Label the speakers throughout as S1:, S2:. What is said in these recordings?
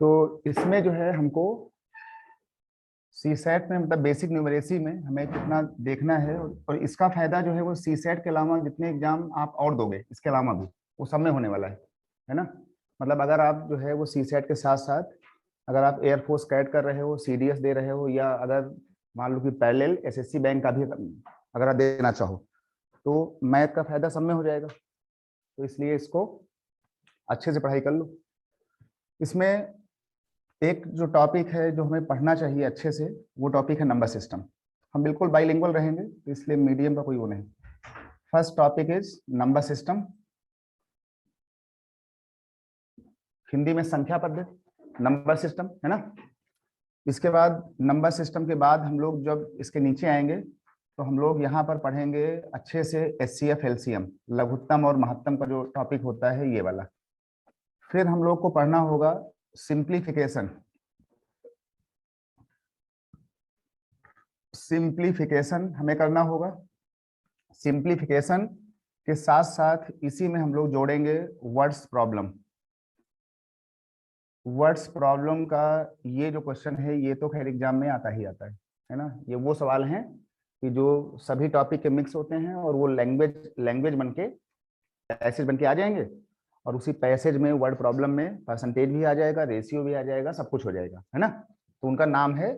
S1: तो इसमें जो है हमको सी सेट में मतलब बेसिक न्यूमरेसी में हमें कितना देखना है, और इसका फायदा जो है वो सी सेट के अलावा जितने एग्जाम आप और दोगे इसके अलावा भी वो सब में होने वाला है ना। मतलब अगर आप जो है वो सी सेट के साथ साथ अगर आप एयरफोर्स कैड कर रहे हो, सीडीएस दे रहे हो, या अगर मान लो कि पैरेलल एसएससी बैंक का भी अगर आप देना चाहो तो मैथ का फायदा सब में हो जाएगा। तो इसलिए इसको अच्छे से पढ़ाई कर लो। इसमें एक जो टॉपिक है जो हमें पढ़ना चाहिए अच्छे से, वो टॉपिक है नंबर सिस्टम। हम बिल्कुल बाइलिंगुअल रहेंगे तो इसलिए मीडियम का कोई वो नहीं। First topic is number system, Hindi में संख्या पद्धति, नंबर सिस्टम, है ना। इसके बाद नंबर सिस्टम के बाद हम लोग जब इसके नीचे आएंगे तो हम लोग यहाँ पर पढ़ेंगे अच्छे से एचसीएफ एलसीएम, लघुत्तम और महत्तम का जो टॉपिक होता है ये वाला। फिर हम लोग को पढ़ना होगा सिंप्लीफिकेशन। सिंप्लीफिकेशन हमें करना होगा। सिंप्लीफिकेशन के साथ साथ इसी में हम लोग जोड़ेंगे वर्ड्स प्रॉब्लम। वर्ड्स प्रॉब्लम का ये जो क्वेश्चन है ये तो खैर एग्जाम में आता ही आता है ना। ये वो सवाल हैं कि जो सभी टॉपिक के मिक्स होते हैं और वो लैंग्वेज बन के पैसेज बन के आ जाएंगे, और उसी पैसेज में वर्ड प्रॉब्लम में परसेंटेज भी आ जाएगा, रेशियो भी आ जाएगा, सब कुछ हो जाएगा, है ना। तो उनका नाम है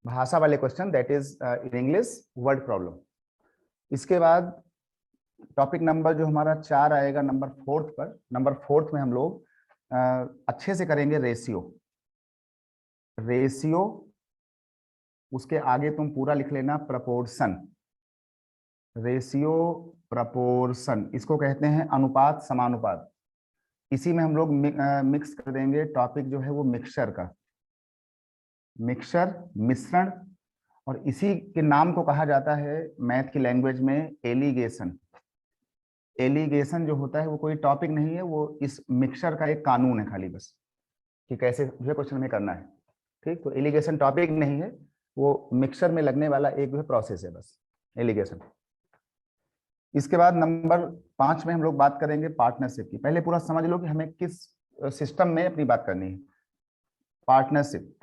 S1: भाषा वाले question, that is in English word problem. इसके बाद टॉपिक नंबर जो हमारा 4 आएगा नंबर 4 पर, नंबर 4 में हम लोग अच्छे से करेंगे रेशियो। रेशियो उसके आगे तुम पूरा लिख लेना प्रपोर्शन। रेशियो प्रपोर्शन इसको कहते हैं अनुपात समानुपात। इसी में हम लोग मिक्स कर देंगे टॉपिक जो है वो मिक्सचर का, मिक्सचर मिश्रण, और इसी के नाम को कहा जाता है मैथ की लैंग्वेज में एलिगेशन। एलिगेशन जो होता है वो कोई टॉपिक नहीं है, वो इस मिक्सचर का एक कानून है खाली बस कि कैसे ये क्वेश्चन में करना है। ठीक, तो एलिगेशन टॉपिक नहीं है, वो मिक्सचर में लगने वाला एक जो है प्रोसेस है बस, एलिगेशन। इसके बाद नंबर 5 में हम लोग बात करेंगे पार्टनरशिप की। पहले पूरा समझ लो कि हमें किस सिस्टम में अपनी बात करनी है। पार्टनरशिप,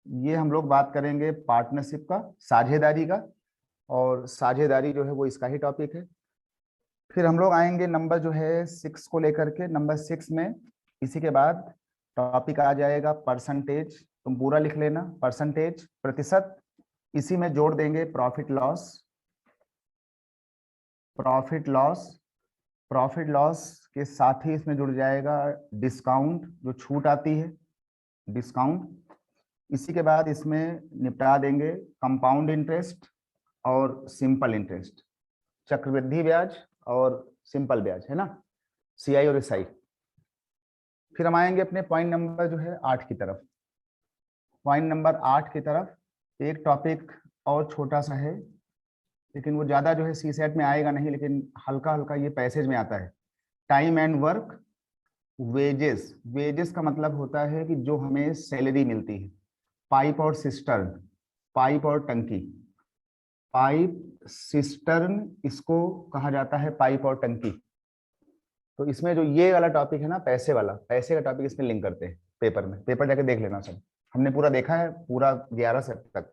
S1: ये हम लोग बात करेंगे पार्टनरशिप का, साझेदारी का, और साझेदारी जो है वो इसका ही टॉपिक है। फिर हम लोग आएंगे नंबर जो है 6 को लेकर के। नंबर 6 में इसी के बाद टॉपिक आ जाएगा परसेंटेज, तुम पूरा लिख लेना, परसेंटेज प्रतिशत। इसी में जोड़ देंगे profit loss. Profit loss, profit loss के साथ ही इसमें जुड़ जाएगा डिस्काउंट, जो छूट आती है, डिस्काउंट। इसी के बाद इसमें निपटा देंगे कंपाउंड इंटरेस्ट और सिंपल इंटरेस्ट, चक्रवृद्धि ब्याज और सिंपल ब्याज, है ना, सीआई और एसआई। फिर हम आएंगे अपने पॉइंट नंबर जो है 8 की तरफ। पॉइंट नंबर 8 की तरफ एक टॉपिक और छोटा सा है, लेकिन वो ज्यादा जो है सी सेट में आएगा नहीं, लेकिन हल्का हल्का ये पैसेज में आता है। Time and work wages. Wages का मतलब होता है कि जो हमें सैलरी मिलती है। पाइप और सिस्टर्न, पाइप और टंकी। पाइप सिस्टर्न इसको कहा जाता है, पाइप और टंकी। तो इसमें जो ये वाला टॉपिक है ना, पैसे वाला, पैसे का टॉपिक इसमें लिंक करते हैं पेपर में। पेपर जाके देख लेना सब, हमने पूरा देखा है, पूरा 11 से तक।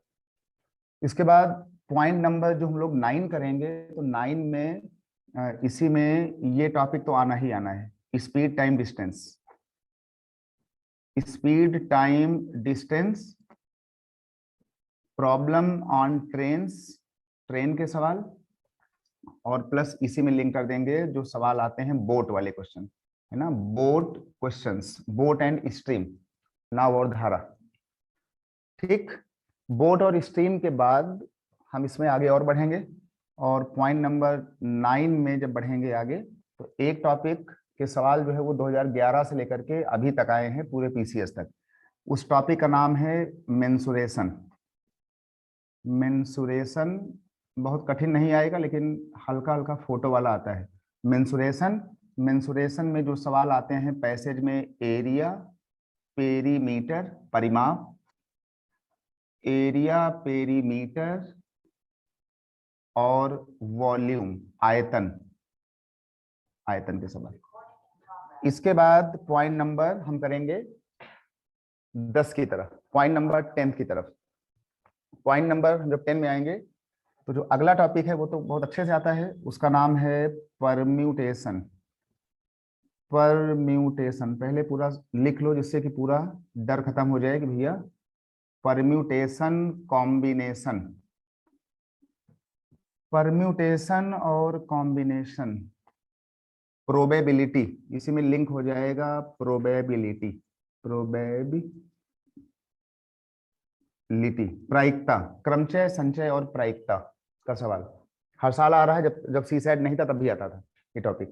S1: इसके बाद पॉइंट नंबर जो हम लोग 9 करेंगे, तो 9 में इसी में ये टॉपिक तो आना ही आना है, speed time distance. Speed time distance, problem on trains, train के सवाल, और प्लस इसी में लिंक कर देंगे जो सवाल आते हैं बोट वाले क्वेश्चन, है ना, boat questions, boat and stream, नाव और धारा। ठीक, बोट और स्ट्रीम के बाद हम इसमें आगे और बढ़ेंगे, और पॉइंट नंबर 9 में जब बढ़ेंगे आगे, तो एक टॉपिक के सवाल जो है वो 2011 से लेकर के अभी तक आए हैं पूरे पीसीएस तक। उस टॉपिक का नाम है मेंसुरेशन। मेंसुरेशन बहुत कठिन नहीं आएगा, लेकिन हल्का हल्का फोटो वाला आता है। मेंसुरेशन, मेंसुरेशन में जो सवाल आते हैं पैसेज में, एरिया, पेरीमीटर, परिमाप, एरिया, पेरीमीटर और वॉल्यूम, आयतन, आयतन के सवाल। इसके बाद पॉइंट नंबर हम करेंगे 10 की तरफ, पॉइंट नंबर 10 की तरफ। पॉइंट नंबर जब 10 में आएंगे तो जो अगला टॉपिक है वो तो बहुत अच्छे से आता है, उसका नाम है परम्यूटेशन। परम्यूटेशन पहले पूरा लिख लो जिससे कि पूरा डर खत्म हो जाए कि भैया परम्यूटेशन कॉम्बिनेशन, परम्यूटेशन और कॉम्बिनेशन, प्रोबेबिलिटी, इसी में लिंक हो जाएगा प्रोबेबिलिटी, प्रोबेबिलिटी, प्रायिकता, क्रमचय संचय और प्रायिकता का सवाल हर साल आ रहा है। जब जब सी सेट नहीं था तब भी आता था ये टॉपिक।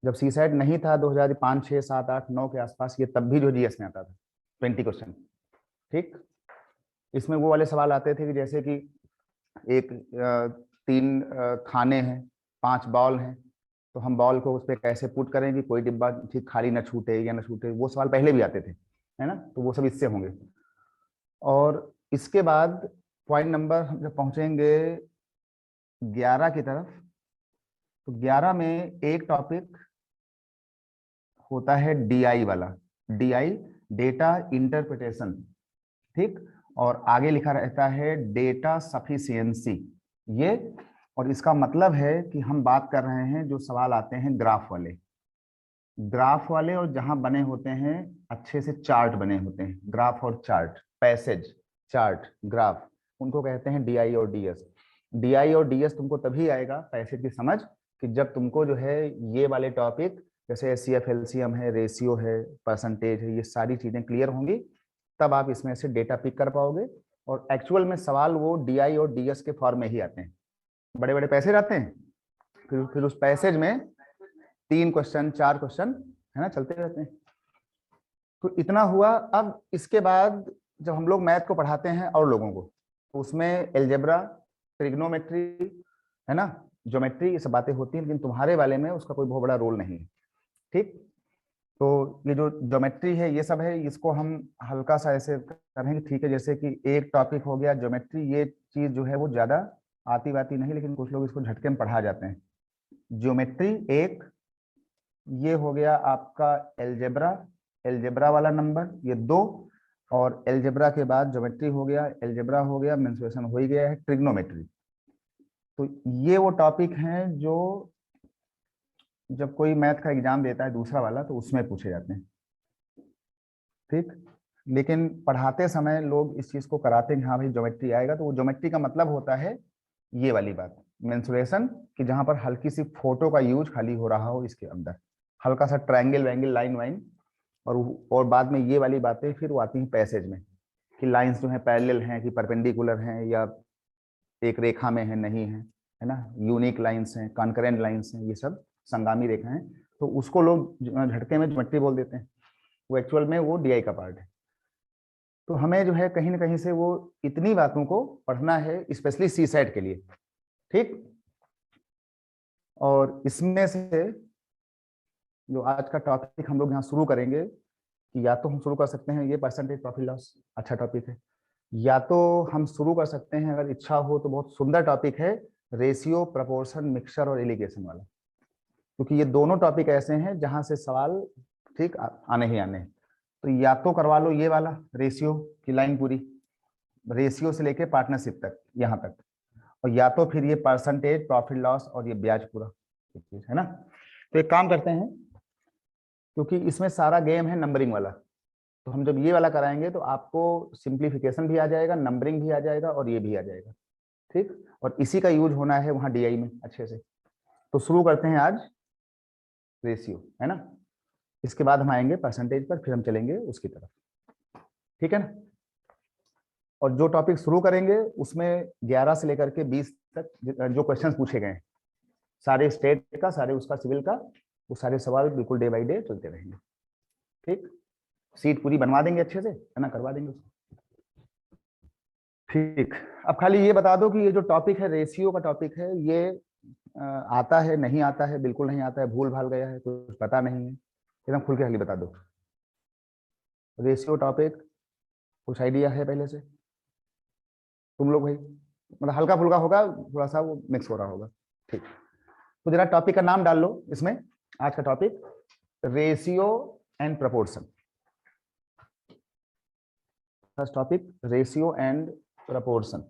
S1: जब सी सेट नहीं था 2005, 6, 7, 8, 9 के आसपास, ये तब भी जो जीएस में आता था 20 क्वेश्चन। ठीक, इसमें वो वाले सवाल आते थे कि जैसे कि एक 3 खाने हैं, 5 बॉल हैं, तो हम बॉल को उस पर कैसे पुट करें कि कोई डिब्बा ठीक खाली ना छूटे या ना छूटे, वो सवाल पहले भी आते थे, है ना। तो वो सब इससे होंगे। और इसके बाद पॉइंट नंबर हम जब पहुंचेंगे 11 की तरफ, तो 11 में एक टॉपिक होता है डीआई वाला, डीआई डेटा इंटरप्रिटेशन। ठीक, और आगे लिखा रहता है डेटा सफिशिएंसी ये। और इसका मतलब है कि हम बात कर रहे हैं जो सवाल आते हैं ग्राफ वाले, ग्राफ वाले, और जहां बने होते हैं अच्छे से चार्ट बने होते हैं, ग्राफ और चार्ट, पैसेज, चार्ट, ग्राफ, उनको कहते हैं डीआई और डीएस। डीआई और डीएस तुमको तभी आएगा पैसेज की समझ कि जब तुमको जो है ये वाले टॉपिक जैसे एचसीएफ, एलसीएम है, रेशियो है, परसेंटेज है, ये सारी चीजें क्लियर होंगी, तब आप इसमें से डेटा पिक कर पाओगे। और एक्चुअल में सवाल वो डीआई और डीएस के फॉर्म में ही आते हैं, बड़े बड़े पैसेज आते हैं, फिर उस पैसेज में 3 क्वेश्चन, 4 क्वेश्चन, है ना, चलते रहते हैं। तो इतना हुआ। अब इसके बाद जब हम लोग मैथ को पढ़ाते हैं और लोगों को, तो उसमें एलजेब्रा, ट्रिग्नोमेट्री, है ना, ज्योमेट्री, ये सब बातें होती हैं, लेकिन तुम्हारे वाले में उसका कोई बहुत बड़ा रोल नहीं है। ठीक, तो ये जो ज्योमेट्री है ये सब है, इसको हम हल्का सा ऐसे करेंगे, ठीक है। जैसे कि एक टॉपिक हो गया ज्योमेट्री, ये चीज जो है वो ज्यादा आती बाती नहीं, लेकिन कुछ लोग इसको झटके में पढ़ा जाते हैं। ज्योमेट्री एक, ये हो गया आपका एलजेब्रा, एलजेब्रा वाला नंबर, ये 2। और एलजेब्रा के बाद ज्योमेट्री हो गया, एलजेब्रा हो गया, मेंसुरेशन हो ही गया है, ट्रिग्नोमेट्री। तो ये वो टॉपिक हैं जो जब कोई मैथ का एग्जाम देता है दूसरा वाला तो उसमें पूछे जाते हैं। ठीक, लेकिन पढ़ाते समय लोग इस चीज को कराते हैं, हाँ भाई ज्योमेट्री आएगा, तो वो ज्योमेट्री का मतलब होता है ये वाली बात, मेंसुरेशन, कि जहां पर हल्की सी फोटो का यूज खाली हो रहा हो इसके अंदर, हल्का सा ट्रायंगल वैंगल, लाइन वाइन। और बाद में ये वाली बातें फिर वो आती हैं पैसेज में, कि लाइंस जो है पैरेलल हैं कि परपेंडिकुलर हैं या एक रेखा में है, नहीं है ना, यूनिक लाइंस हैं, कॉन्करेंट लाइंस हैं, ये सब संगामी रेखा हैं। तो उसको लोग झटके में ज्योमेट्री बोल देते हैं, वो एक्चुअल में वो डीआई का पार्ट है। तो हमें जो है कहीं ना कहीं से वो इतनी बातों को पढ़ना है, स्पेशली सी सेट के लिए। ठीक, और इसमें से जो आज का टॉपिक हम लोग यहाँ शुरू करेंगे, कि या तो हम शुरू कर सकते हैं ये परसेंटेज प्रॉफिट लॉस, अच्छा टॉपिक है, या तो हम शुरू कर सकते हैं अगर इच्छा हो तो बहुत सुंदर टॉपिक है रेशियो, प्रपोर्शन, मिक्सचर और एलिगेशन वाला, क्योंकि ये दोनों टॉपिक ऐसे हैं जहां से सवाल ठीक आने ही आने हैं। तो या तो करवा लो ये वाला रेशियो की लाइन पूरी, रेशियो से लेके पार्टनरशिप तक, यहाँ तक, और या तो फिर ये परसेंटेज, प्रॉफिट लॉस और ये ब्याज पूरा, है ना। तो एक काम करते हैं, क्योंकि इसमें सारा गेम है नंबरिंग वाला, तो हम जब ये वाला कराएंगे तो आपको सिंप्लीफिकेशन भी आ जाएगा, नंबरिंग भी आ जाएगा और ये भी आ जाएगा। ठीक, और इसी का यूज होना है वहां डीआई में अच्छे से। तो शुरू करते हैं आज रेशियो, है ना, इसके बाद हम आएंगे परसेंटेज पर, फिर हम चलेंगे उसकी तरफ। ठीक है ना। और जो टॉपिक शुरू करेंगे उसमें 11 से लेकर के 20 तक जो क्वेश्चन पूछे गए हैं, सारे स्टेट का, सारे उसका, सिविल का, वो सारे सवाल बिल्कुल डे बाई डे चलते रहेंगे। ठीक, सीट पूरी बनवा देंगे अच्छे से, है ना, करवा देंगे उसको। ठीक, अब खाली ये बता दो कि ये जो टॉपिक है रेशियो का टॉपिक है, ये आता है, नहीं आता है, बिल्कुल नहीं आता है, भूल भाल गया है, कुछ पता नहीं है, एकदम खुल के खाली बता दो। रेशियो टॉपिक कुछ आइडिया है पहले से तुम लोग भाई? मतलब हल्का फुल्का होगा, थोड़ा सा वो मिक्स हो रहा होगा। ठीक, तो जरा टॉपिक का नाम डाल लो इसमें, आज का topic ratio and proportion. First topic ratio and proportion.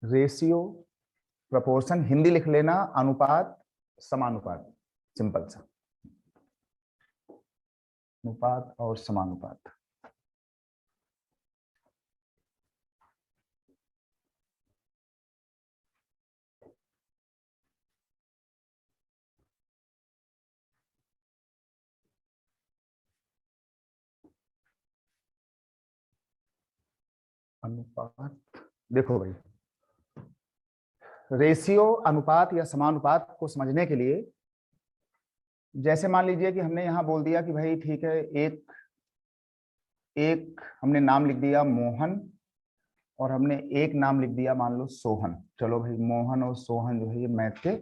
S1: Ratio proportion Hindi लिख लेना, अनुपात समानुपात, सिंपल सा, अनुपात और समानुपात। अनुपात, देखो भाई, रेशियो अनुपात या समानुपात को समझने के लिए, जैसे मान लीजिए कि हमने यहां बोल दिया कि भाई ठीक है, एक हमने नाम लिख दिया मोहन, और हमने एक नाम लिख दिया मान लो सोहन। चलो भाई, मोहन और सोहन जो है ये मैथ के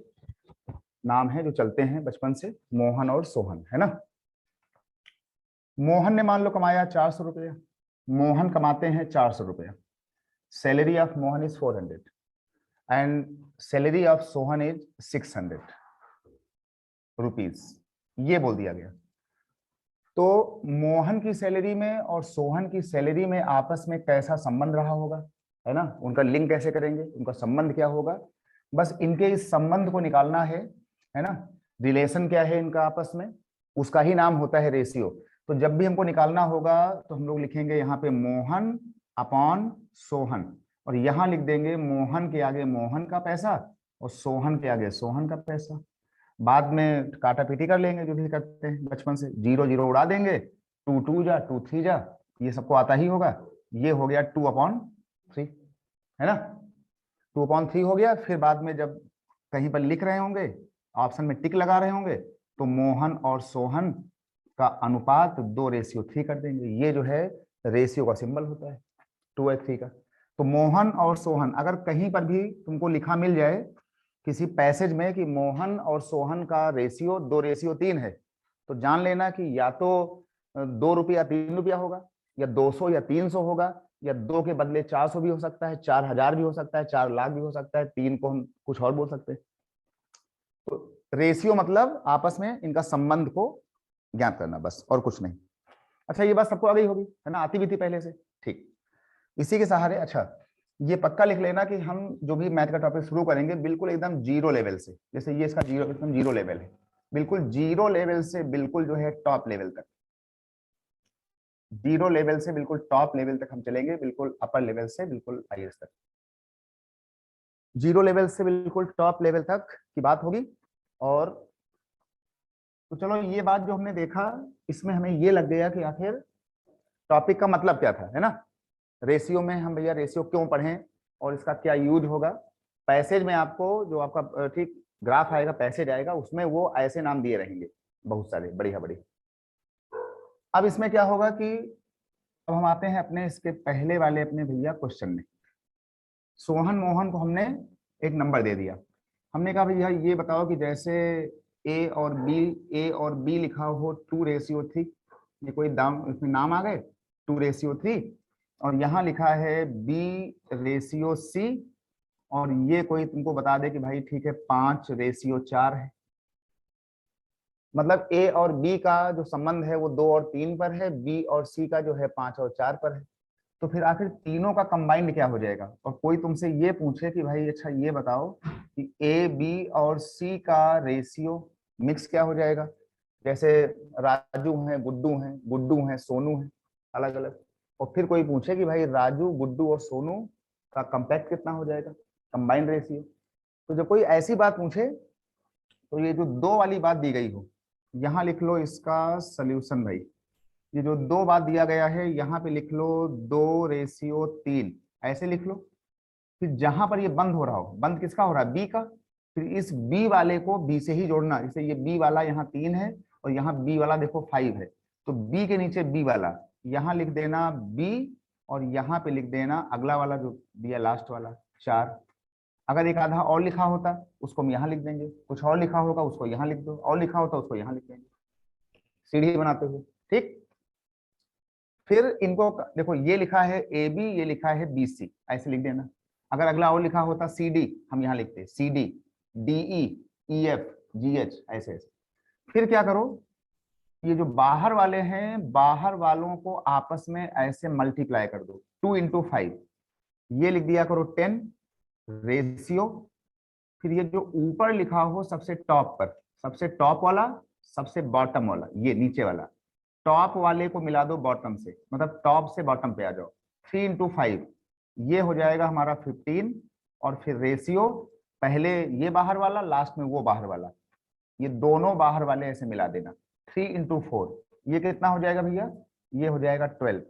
S1: नाम है जो चलते हैं बचपन से, मोहन और सोहन, है ना। मोहन ने मान लो कमाया 400 रुपया, मोहन कमाते हैं 400 रुपया। Salary of Mohan is 400 and salary of Sohan is 600 rupees, ये बोल दिया गया। तो मोहन की सैलरी में और सोहन की सैलरी में आपस में कैसा संबंध रहा होगा, है ना, उनका लिंक कैसे करेंगे, उनका संबंध क्या होगा, बस इनके इस संबंध को निकालना है ना। रिलेशन क्या है इनका आपस में, उसका ही नाम होता है रेशियो। तो जब भी हमको निकालना होगा तो हम लोग लिखेंगे यहाँ पे मोहन अपॉन सोहन, और यहाँ लिख देंगे मोहन के आगे मोहन का पैसा और सोहन के आगे सोहन का पैसा। बाद में काटा पीटी कर लेंगे जो भी करते हैं बचपन से, जीरो जीरो उड़ा देंगे, टू टू जा टू थ्री जा, ये सबको आता ही होगा। ये हो गया 2/3, है ना, 2/3 हो गया। फिर बाद में जब कहीं पर लिख रहे होंगे, ऑप्शन में टिक लगा रहे होंगे, तो मोहन और सोहन का अनुपात 2:3 कर देंगे। ये जो है रेशियो का सिंबल होता है 2:3 का। तो मोहन और सोहन अगर कहीं पर भी तुमको लिखा मिल जाए किसी पैसेज में कि मोहन और सोहन का रेशियो 2:3 है, तो जान लेना कि या तो 2 रुपया 3 रुपया होगा, या 200 या 300 होगा, या 2 के बदले 400 भी हो सकता है, 4000 भी हो सकता है, 4 लाख भी हो सकता है, 3 को हम कुछ और बोल सकते हैं। तो रेशियो मतलब आपस में इनका संबंध को ज्ञात करना, बस और कुछ नहीं। अच्छा, ये बात सबको आ गई होगी, है ना, आती भी थी पहले से, ठीक। इसी के सहारे, अच्छा ये पक्का लिख लेना कि हम जो भी मैथ का टॉपिक शुरू करेंगे बिल्कुल एकदम जीरो लेवल से, जैसे ये इसका जीरो, एकदम जीरो लेवल है, बिल्कुल जीरो लेवल से बिल्कुल जो है टॉप लेवल तक, जीरो लेवल से बिल्कुल टॉप लेवल तक हम चलेंगे, बिल्कुल अपर लेवल से बिल्कुल हाईएस्ट तक, जीरो लेवल से बिल्कुल टॉप लेवल तक की बात होगी। और तो चलो, ये बात जो हमने देखा इसमें हमें ये लग गया कि आखिर टॉपिक का मतलब क्या था, है ना। रेशियो में हम भैया रेशियो क्यों पढ़ें और इसका क्या यूज होगा। पैसेज में आपको जो आपका ठीक ग्राफ आएगा, पैसेज आएगा, उसमें वो ऐसे नाम दिए रहेंगे बहुत सारे, बढ़िया बढ़िया। अब इसमें क्या होगा कि अब हम आते हैं अपने इसके पहले वाले अपने भैया क्वेश्चन में। सोहन मोहन को हमने एक नंबर दे दिया, हमने कहा भैया ये बताओ कि जैसे ए और बी लिखा हो 2:3, ये कोई दाम इसमें नाम आ गए 2:3, और यहाँ लिखा है B/C, और ये कोई तुमको बता दे कि भाई ठीक है 5:4 है। मतलब ए और बी का जो संबंध है वो 2 और 3 पर है, बी और सी का जो है 5 और 4 पर है। तो फिर आखिर तीनों का कंबाइंड क्या हो जाएगा। और कोई तुमसे ये पूछे कि भाई अच्छा ये बताओ कि ए बी और सी का रेशियो मिक्स क्या हो जाएगा। जैसे राजू है, गुड्डू है, सोनू है, अलग अलग। और फिर कोई पूछे कि भाई राजू, गुड्डू और सोनू का कंपैक्ट कितना हो जाएगा, कंबाइंड रेशियो। तो जब कोई ऐसी बात पूछे तो ये जो 2 वाली बात दी गई हो, यहाँ लिख लो इसका सल्यूशन भाई। ये जो 2 बात दिया गया है यहाँ पे लिख लो 2:3, ऐसे लिख लो। फिर जहां पर ये बंद हो रहा हो, बंद किसका हो रहा है, बी का, फिर इस बी वाले को बी से ही जोड़ना। जैसे ये बी वाला यहाँ 3 है और यहाँ बी वाला देखो 5 है, तो बी के नीचे बी वाला यहाँ लिख देना बी, और यहाँ पे लिख देना अगला वाला जो दिया लास्ट वाला 4। अगर एक आधा और लिखा होता उसको हम यहाँ लिख देंगे, कुछ और लिखा होगा उसको यहाँ लिख दो, और लिखा होता उसको यहाँ लिख देंगे, सीढ़ी बनाते हुए, ठीक। फिर इनको देखो, ये लिखा है ए बी, ये लिखा है बी सी, ऐसे लिख देना। अगर अगला और लिखा होता CD, हम यहाँ लिखते CD, DE, EF, GH, ऐसे ऐसे। फिर क्या करो, ये जो बाहर वाले हैं, बाहर वालों को आपस में ऐसे मल्टीप्लाई कर दो, 2 × 5, ये लिख दिया करो 10 रेशियो। फिर ये जो ऊपर लिखा हो सबसे टॉप पर, सबसे टॉप वाला, सबसे बॉटम वाला, ये नीचे वाला, टॉप वाले को मिला दो बॉटम से, मतलब टॉप से बॉटम पे आ जाओ। 3 × 5, ये हो जाएगा हमारा 15, और फिर रेशियो, पहले ये बाहर वाला, लास्ट में वो बाहर वाला, ये दोनों बाहर वाले ऐसे मिला देना। 3 × 4, ये कितना हो जाएगा भैया, ये हो जाएगा 12।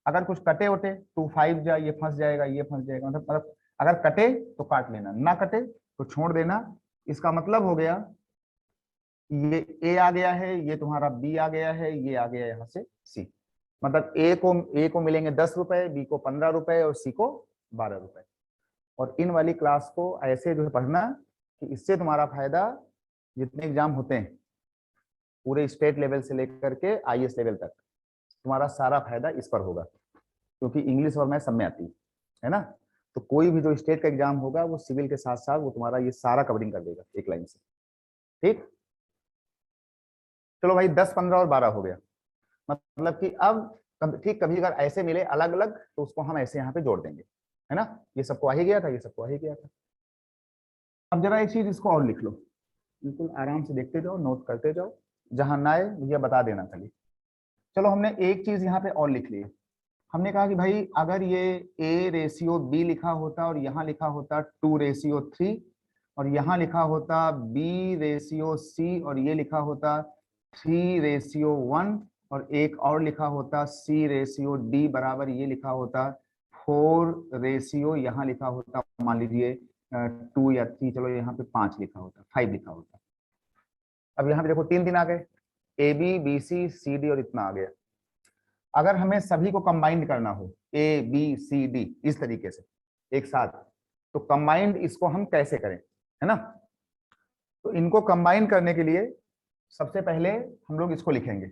S1: अगर कुछ कटे वटे 2 5 जा, ये फंस जाएगा, ये फंस जाएगा, मतलब अगर कटे तो काट लेना, ना कटे तो छोड़ देना। इसका मतलब हो गया ये ए आ गया है, ये तुम्हारा बी आ गया है, ये आ गया यहाँ से सी। मतलब ए को मिलेंगे 10 रुपए, बी को 15 रुपए और सी को 12 रुपए। और इन वाली क्लास को ऐसे जो है पढ़ना कि इससे तुम्हारा फायदा, जितने एग्जाम होते हैं पूरे स्टेट लेवल से लेकर के IAS लेवल तक, तुम्हारा सारा फायदा इस पर होगा, क्योंकि इंग्लिश और मैथ सब में आती है ना। तो कोई भी जो स्टेट का एग्जाम होगा वो सिविल के साथ साथ वो तुम्हारा ये सारा कवरिंग कर देगा एक लाइन से। ठीक, चलो भाई 10 15 और 12 हो गया। मतलब कि अब ठीक कभी अगर ऐसे मिले अलग अलग तो उसको हम ऐसे यहाँ पे जोड़ देंगे, है ना। ये सबको आ ही गया था, ये सबको आ ही गया था। अब जरा एक चीज इसको और लिख लो, बिल्कुल आराम से देखते जाओ, नोट करते जाओ, जहां ना आए मुझे बता देना खाली। चलो हमने एक चीज यहाँ पे और लिख ली। हमने कहा कि भाई अगर ये A/B लिखा होता और यहाँ लिखा होता 2/3, और यहाँ लिखा होता B/C और ये लिखा होता 3/1, और एक और लिखा होता C/D बराबर ये लिखा होता 4 यहाँ लिखा होता मान लीजिए 2 या 3, चलो यहाँ पे 5 लिखा होता, 5 लिखा होता। अब यहाँ पे देखो 3 आ गए, AB BC CD और इतना आ गया। अगर हमें सभी को कंबाइंड करना हो ABCD इस तरीके से एक साथ, तो कंबाइंड इसको हम कैसे करें, है ना। तो इनको कंबाइन करने के लिए सबसे पहले हम लोग इसको लिखेंगे,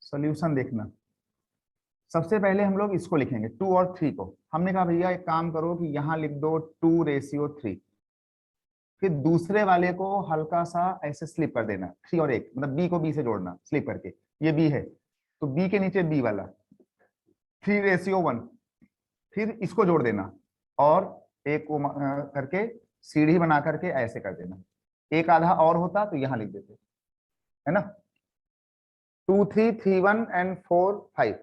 S1: सॉल्यूशन देखना। सबसे पहले हम लोग इसको लिखेंगे 2 और 3 को। हमने कहा भैया एक काम करो कि यहाँ लिख दो 2/3, फिर दूसरे वाले को हल्का सा ऐसे स्लिप कर देना, 3 और 1, मतलब B को B से जोड़ना स्लिप करके, ये B है तो B के नीचे B वाला 3/1, फिर इसको जोड़ देना और एक को करके सीढ़ी बना करके ऐसे कर देना। एक आधा और होता तो यहां लिख देते, है ना, 2 3 3 1 एंड 4 5।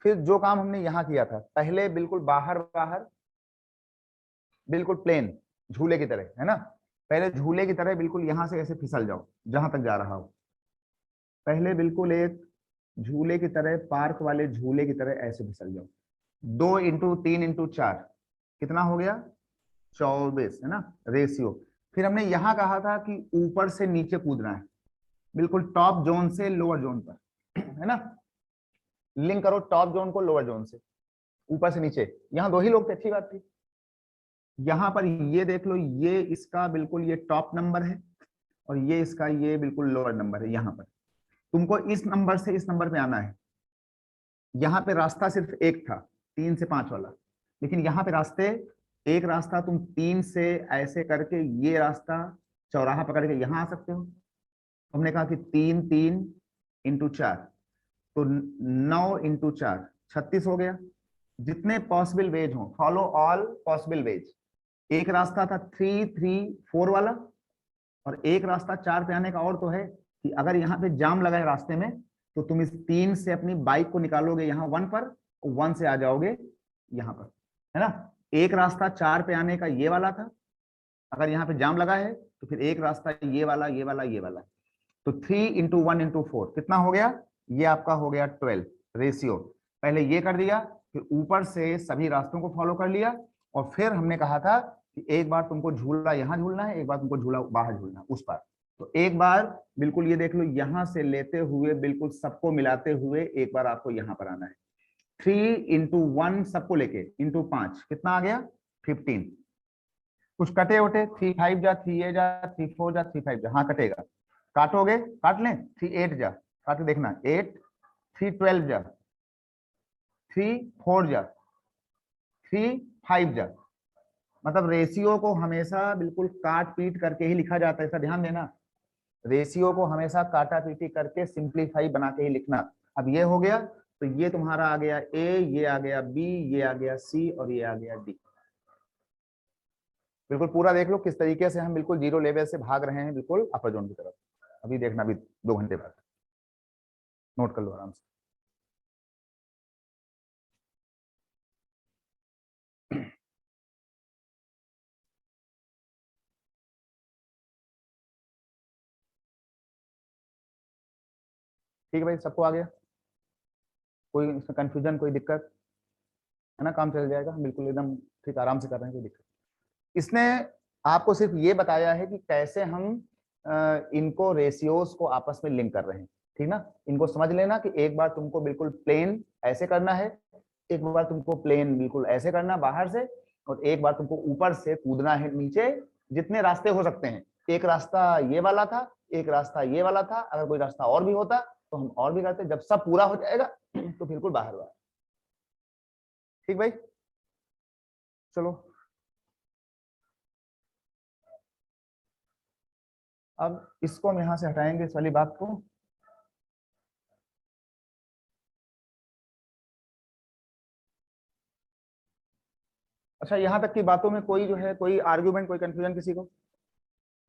S1: फिर जो काम हमने यहां किया था, पहले बिल्कुल बाहर बाहर बिल्कुल प्लेन झूले की तरह, है ना, पहले झूले की तरह बिल्कुल यहां से ऐसे फिसल जाओ जहां तक जा रहा हो। पहले बिल्कुल एक झूले की तरह, पार्क वाले झूले की तरह ऐसे फिसल जाओ। 2 × 3 × 4 कितना हो गया, 24, है ना, रेशियो। फिर हमने यहां कहा था कि ऊपर से नीचे कूदना है, बिल्कुल टॉप जोन से लोअर जोन पर, है ना। लिंक करो टॉप जोन को लोअर जोन से, ऊपर से नीचे। यहाँ 2 ही लोग थे, अच्छी बात थी। यहाँ पर ये देख लो, ये इसका बिल्कुल ये टॉप नंबर है और ये इसका ये बिल्कुल लोअर नंबर है। यहाँ पर तुमको इस नंबर से इस नंबर पे आना है। यहाँ पे रास्ता सिर्फ एक था 3 से 5 वाला, लेकिन यहाँ पे रास्ते, एक रास्ता तुम 3 से ऐसे करके ये रास्ता चौराहा पकड़ के यहाँ आ सकते हो। हमने कहा कि 3 3 × 4 तो 9 × 4 36 हो गया। जितने पॉसिबल वेज हो, फॉलो ऑल पॉसिबल वेज। एक रास्ता था 3 3 4 वाला, और एक रास्ता 4 पे आने का और तो है कि अगर यहाँ पे जाम लगा है रास्ते में तो तुम इस 3 से अपनी बाइक को निकालोगे यहाँ 1 पर, 1 से आ जाओगे यहाँ पर, है ना। एक रास्ता 4 पे आने का ये वाला था, अगर यहाँ पे जाम लगा है तो फिर एक रास्ता ये वाला ये वाला ये वाला। तो 3 × 1 × 4 कितना हो गया, ये आपका हो गया 12 रेशियो। पहले ये कर दिया, फिर ऊपर से सभी रास्तों को फॉलो कर लिया, और फिर हमने कहा था कि एक बार तुमको झूला यहाँ झूलना है, एक बार तुमको झूला बाहर झूलना उस पर। तो एक बार बिल्कुल ये देख लो, यहाँ से लेते हुए बिल्कुल सबको मिलाते हुए एक बार आपको यहाँ पर आना है। 3 × 1 सबको लेके × 5 कितना आ गया, 15। कुछ कटे वटे, 3 5 जा, 3 8 जा, 3 4 जा, 3 5 जा, हाँ कटेगा, काटोगे काट लें। 3 8 जा, काट के देखना, 8 3 12 जा, 3 4 जा, 3 5 जा, मतलब रेशियो को हमेशा बिल्कुल काट पीट करके ही लिखा जाता है, ऐसा ध्यान देना। रेशियो को हमेशा काटा पीटी करके सिंप्लीफाई बना के ही लिखना। अब ये हो गया, तो ये तुम्हारा आ गया ए, ये आ गया बी, ये आ गया सी और ये आ गया डी। बिल्कुल पूरा देख लो किस तरीके से हम बिल्कुल जीरो लेवल से भाग रहे हैं बिल्कुल अपर जोन की तरफ। अभी देखना, अभी 2 घंटे बाद नोट कर लो आराम से। ठीक है भाई, सबको आ गया? कोई इसमें कंफ्यूजन, कोई दिक्कत है ना? काम चल जाएगा बिल्कुल एकदम ठीक, आराम से कर रहे हैं, कोई दिक्कत। इसने आपको सिर्फ ये बताया है कि कैसे हम इनको रेशियोज को आपस में लिंक कर रहे हैं, ठीक ना? इनको समझ लेना कि एक बार तुमको बिल्कुल प्लेन ऐसे करना है, एक बार तुमको प्लेन बिल्कुल ऐसे करना बाहर से, और एक बार तुमको ऊपर से कूदना है नीचे। जितने रास्ते हो सकते हैं, एक रास्ता ये वाला था, एक रास्ता ये वाला था, अगर कोई रास्ता और भी होता तो हम और भी करते। जब सब पूरा हो जाएगा तो बिल्कुल बाहर हुआ। ठीक भाई, चलो अब इसको हम यहां से हटाएंगे, इस वाली बात को। अच्छा, यहाँ तक की बातों में कोई जो है कोई आर्ग्यूमेंट, कोई कंफ्यूजन किसी को?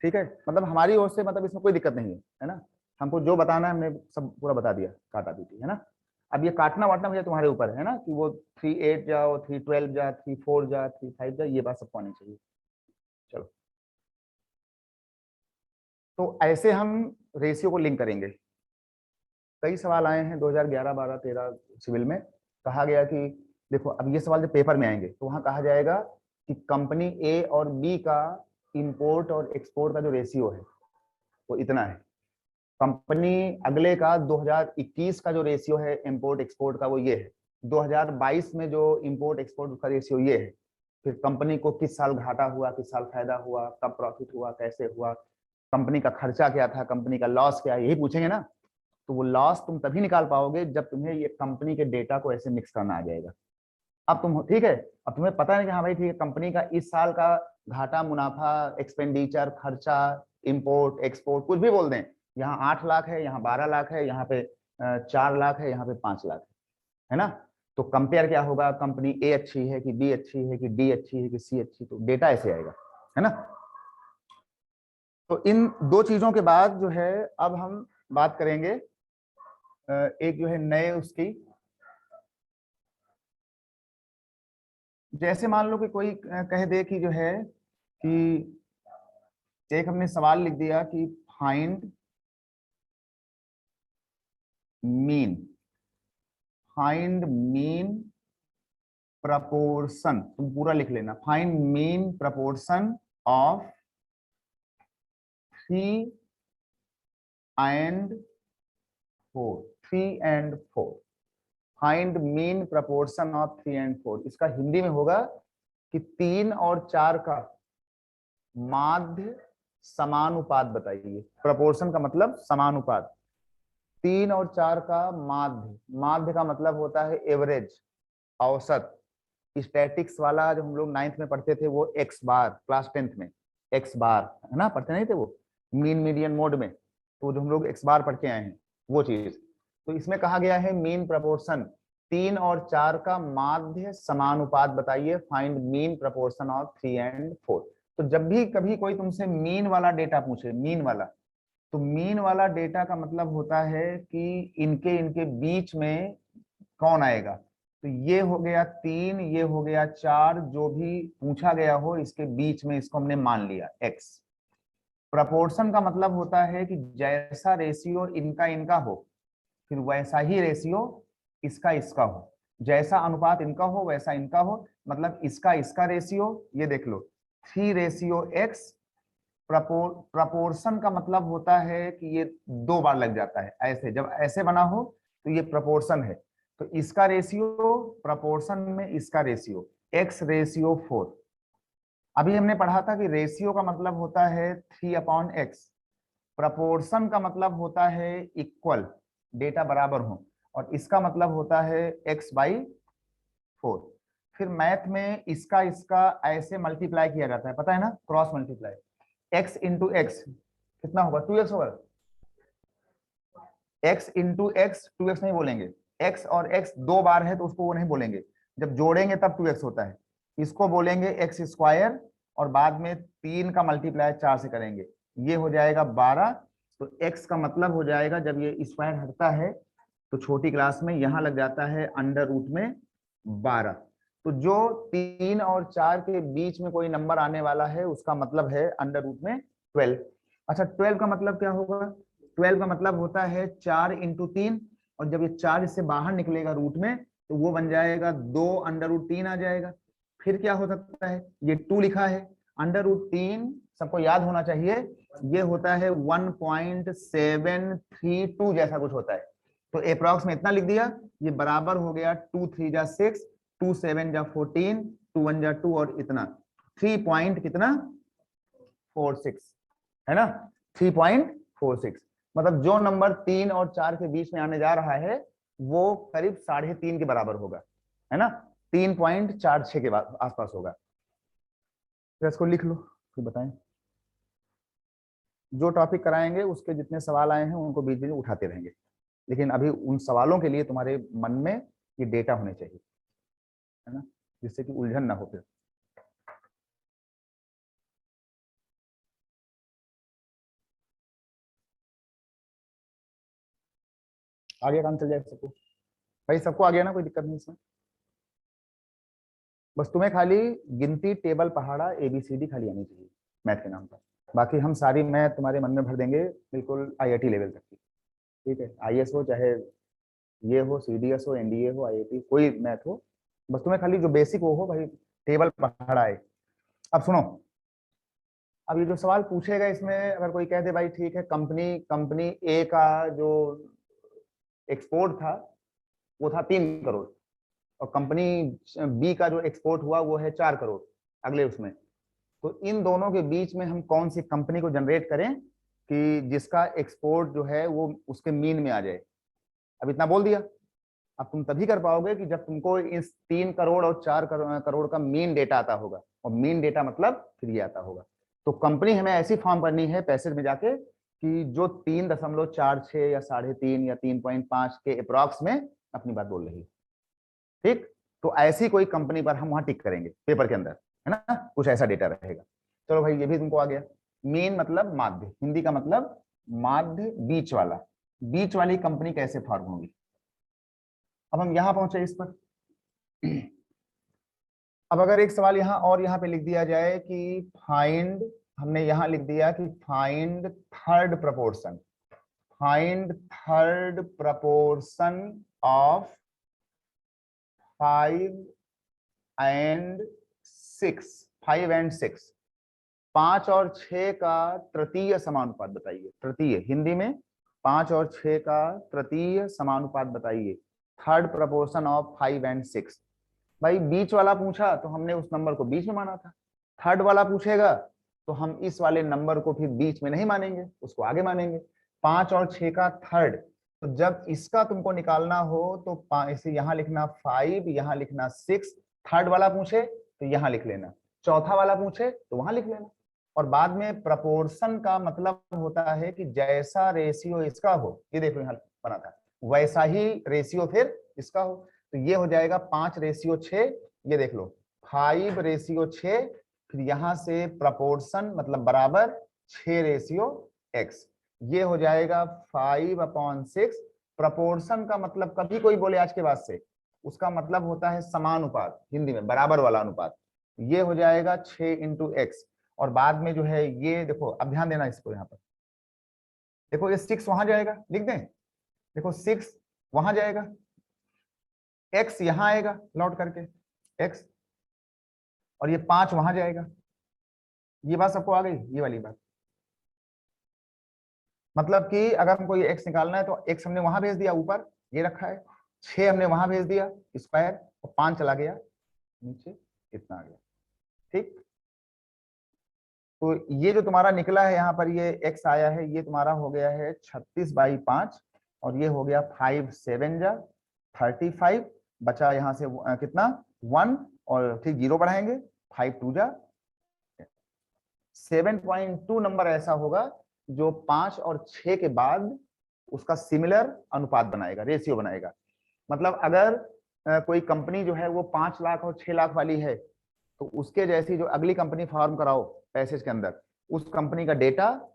S1: ठीक है, मतलब हमारी ओर से मतलब इसमें कोई दिक्कत नहीं है ना? हमको जो बताना है हमने सब पूरा बता दिया, काटा पीटी, है ना? अब ये काटना वाटना भैया तुम्हारे ऊपर है ना, कि वो 3 8 जाओ, 3 12 जा, 3 4 जा, 3 5 जा, ये बात सबको आनी चाहिए। चलो, तो ऐसे हम रेशियो को लिंक करेंगे। कई सवाल आए हैं 2011 12 13 सिविल में। कहा गया कि देखो, अब ये सवाल जब पेपर में आएंगे तो वहां कहा जाएगा कि कंपनी ए और बी का इंपोर्ट और एक्सपोर्ट का जो रेशियो है वो इतना है। कंपनी अगले का 2021 का जो रेशियो है इंपोर्ट एक्सपोर्ट का वो ये है। 2022 में जो इंपोर्ट एक्सपोर्ट का रेशियो ये है। फिर कंपनी को किस साल घाटा हुआ, किस साल फायदा हुआ, कब प्रॉफिट हुआ, कैसे हुआ, कंपनी का खर्चा क्या था, कंपनी का लॉस क्या है, यही पूछेंगे ना। तो वो लॉस तुम तभी निकाल पाओगे जब तुम्हें ये कंपनी के डेटा को ऐसे मिक्स करना आ जाएगा। अब तुम ठीक है, अब तुम्हें पता है कि हाँ भाई ठीक है, कंपनी का इस साल का घाटा, मुनाफा, एक्सपेंडिचर, खर्चा, इंपोर्ट एक्सपोर्ट कुछ भी बोल दें। यहाँ 8 लाख है, यहाँ 12 लाख है, यहाँ पे 4 लाख है, यहाँ पे 5 लाख है ना? तो कंपेयर क्या होगा, कंपनी ए अच्छी है कि बी अच्छी है कि डी अच्छी है कि सी अच्छी, तो डेटा ऐसे आएगा, है ना? तो इन दो चीजों के बाद जो है अब हम बात करेंगे एक जो है नए उसकी। जैसे मान लो कि कोई कह दे कि जो है कि एक हमने सवाल लिख दिया कि find mean, find mean proportion, तुम पूरा लिख लेना, find mean proportion of 3 and 4, 3 and 4, find mean proportion of 3 and 4। इसका हिंदी में होगा कि 3 और 4 का माध्य समानुपात बताइए। प्रपोर्शन का मतलब समानुपात। 3 और 4 का माध्य, माध्य का मतलब होता है एवरेज, औसत। स्टैटिक्स वाला जो हम लोग 9th में पढ़ते थे वो एक्स बार, क्लास 10th में एक्स बार है ना, पढ़ते नहीं थे वो मीन मीडियन मोड में? तो जो हम लोग एक्स बार पढ़ के आए हैं वो चीज। तो इसमें कहा गया है मीन प्रपोर्शन, 3 और 4 का माध्य समानुपात बताइए, find mean proportion of 3 and 4। तो जब भी कभी कोई तुमसे मीन वाला डेटा पूछे, मीन वाला, तो मीन वाला डेटा का मतलब होता है कि इनके इनके बीच में कौन आएगा। तो ये हो गया 3, ये हो गया 4, जो भी पूछा गया हो इसके बीच में इसको हमने मान लिया एक्स। प्रपोर्शन का मतलब होता है कि जैसा रेशियो इनका इनका हो, फिर वैसा ही रेशियो इसका इसका हो। जैसा अनुपात इनका हो वैसा इनका हो, मतलब इसका इसका रेशियो, ये देख लो 3:x। प्रपोर्शन का मतलब होता है कि ये 2 बार लग जाता है, ऐसे जब ऐसे बना हो तो ये प्रपोर्शन है। तो इसका रेशियो प्रपोर्शन में इसका रेशियो, x/4। अभी हमने पढ़ा था कि रेशियो का मतलब होता है 3/x, प्रपोर्शन का मतलब होता है इक्वल, डेटा बराबर हो, और इसका मतलब होता है x/4। फिर मैथ में इसका इसका ऐसे मल्टीप्लाई किया जाता है, पता है ना, cross multiply. x into x कितना होगा, 2x होगा। x इंटू एक्स 2x नहीं बोलेंगे, x और x दो बार है तो उसको वो नहीं बोलेंगे, जब जोड़ेंगे तब 2x होता है। इसको बोलेंगे एक्स स्क्वायर, और बाद में 3 का मल्टीप्लाई 4 से करेंगे, ये हो जाएगा 12। तो x का मतलब हो जाएगा, जब ये स्क्वायर हटता है तो छोटी क्लास में यहां लग जाता है अंडर रूट में 12। तो जो 3 और 4 के बीच में कोई नंबर आने वाला है उसका मतलब है अंडर रूट में 12। अच्छा 12 का मतलब क्या होगा, 12 का मतलब होता है 4 इंटू 3, और जब ये 4 इससे बाहर निकलेगा रूट में तो वो बन जाएगा 2 अंडर रूट 3 आ जाएगा। फिर क्या हो सकता है, ये 2 लिखा है, अंडर रूट 3 सबको याद होना चाहिए, ये होता है 1.732 जैसा कुछ होता है। तो अप्रॉक्स में इतना लिख दिया, ये बराबर हो गया 2 3 जा 6, 2 7 जा 14, 2 1 जा 2 और इतना 3 पॉइंट कितना 46 है ना, 3.46। मतलब जो नंबर 3 और 4 के बीच में आने जा रहा है वो करीब 3.5 के बराबर होगा, है ना, 3.46 के आसपास होगा। तो इसको लिख लो, फिर बताएं। जो टॉपिक कराएंगे उसके जितने सवाल आए हैं उनको बीच बीच में उठाते रहेंगे, लेकिन अभी उन सवालों के लिए तुम्हारे मन में ये डेटा होने चाहिए, है ना, जिससे कि उलझन ना हो फिर। आगे काम चल जाए सबको, भाई सबको आ गया ना, कोई दिक्कत नहीं इसमें। बस तुम्हें खाली गिनती टेबल पहाड़ा ABCD खाली आनी चाहिए मैथ के नाम पर, बाकी हम सारी मैथ तुम्हारे मन में भर देंगे बिल्कुल IIT लेवल तक की, ठीक है, IS हो चाहे ये हो, CDS हो, NDA हो, IIT, कोई मैथ हो, बस तुम्हें खाली जो बेसिक वो हो भाई, टेबल पहाड़ा है। अब सुनो, अब ये जो सवाल पूछेगा इसमें अगर कोई कह दे भाई ठीक है, कंपनी कंपनी ए का जो एक्सपोर्ट था वो था 3 करोड़, और कंपनी बी का जो एक्सपोर्ट हुआ वो है 4 करोड़ अगले उसमें, तो इन दोनों के बीच में हम कौन सी कंपनी को जनरेट करें कि जिसका एक्सपोर्ट जो है वो उसके मीन में आ जाए। अब इतना बोल दिया, अब तुम तभी कर पाओगे कि जब तुमको इस 3 करोड़ और 4 करोड़ का मीन डेटा आता होगा, और मीन डेटा मतलब फिर ये आता होगा। तो कंपनी हमें ऐसी फॉर्म करनी है पैसेज में जाके कि जो 3.46 या 3.5 या 3.5 के अप्रॉक्स में अपनी बात बोल रही है, ठीक। तो ऐसी कोई कंपनी पर हम वहां टिक करेंगे पेपर के अंदर, है ना, कुछ ऐसा डेटा रहेगा। चलो भाई ये भी तुमको आ गया। मीन मतलब माध्य, हिंदी का मतलब माध्य, बीच वाला, बीच वाली कंपनी कैसे फॉर्म होगी। अब हम यहां पहुंचे इस पर। अब अगर एक सवाल यहां और यहां पे लिख दिया जाए कि फाइंड, हमने यहां लिख दिया कि find third proportion, find third proportion of 5 and 6, 5 and 6, 5 और 6 का तृतीय समानुपात बताइए। तृतीय हिंदी में 5 और 6 का तृतीय समानुपात बताइए, थर्ड प्रपोर्शन ऑफ 5 एंड 6। भाई बीच वाला पूछा तो हमने उस नंबर को बीच में माना था, थर्ड वाला पूछेगा तो हम इस वाले नंबर को फिर बीच में नहीं मानेंगे, उसको आगे मानेंगे। 5 और 6 का थर्ड, तो जब इसका तुमको निकालना हो तो इसे यहां लिखना 5, यहां लिखना 6, थर्ड वाला पूछे तो यहां लिख लेना, चौथा वाला पूछे तो वहां लिख लेना। और बाद में प्रपोर्शन का मतलब होता है कि जैसा रेशियो इसका हो, ये देखो यहाँ बना था, वैसा ही रेशियो फिर इसका हो। तो ये हो जाएगा 5:6, ये देख लो 5:6, फिर यहां से प्रपोर्शन मतलब बराबर 6:x, ये हो जाएगा 5/6। प्रपोर्शन का मतलब कभी कोई बोले आज के बाद से, उसका मतलब होता है समानुपात, हिंदी में बराबर वाला अनुपात, ये हो जाएगा 6x। और बाद में जो है ये देखो, अब ध्यान देना इसको, यहाँ पर देखो ये 6 वहां जाएगा, लिख दें, देखो 6 वहां जाएगा, x यहां आएगा लौट करके x, और ये 5 वहां जाएगा। ये बात सबको आ गई, ये वाली बात, मतलब कि अगर हमको ये x निकालना है तो x हमने वहां भेज दिया ऊपर, ये रखा है, 6 हमने वहां भेज दिया स्क्वायर, और 5 चला गया नीचे, इतना आ गया, ठीक। तो ये जो तुम्हारा निकला है यहाँ पर ये x आया है, ये तुम्हारा हो गया है 36/5, और ये हो गया 5 7 जा 35, बचा यहाँ से कितना 1, और फिर 0 बढ़ाएंगे, 5 2 जा 7.2 नंबर ऐसा होगा जो 5 और 6 के बाद उसका सिमिलर अनुपात बनाएगा, रेशियो बनाएगा। मतलब अगर कोई कंपनी जो है वो 5 लाख और 6 लाख वाली है, तो उसके जैसी जो अगली कंपनी फॉर्म कराओ पैसेज के अंदर, उस कंपनी का डेटा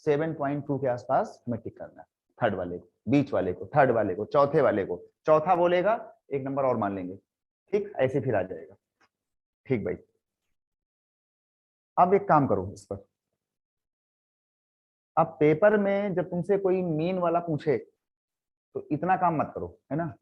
S1: 7.2 के आसपास हमें टिक करना है। थर्ड वाले को, बीच वाले को, थर्ड वाले को, चौथे वाले को, चौथा बोलेगा 1 नंबर और मान लेंगे, ठीक, ऐसे फिर आ जाएगा। ठीक भाई, अब एक काम करो इस पर। अब पेपर में जब तुमसे कोई मीन वाला पूछे तो इतना काम मत करो, है ना।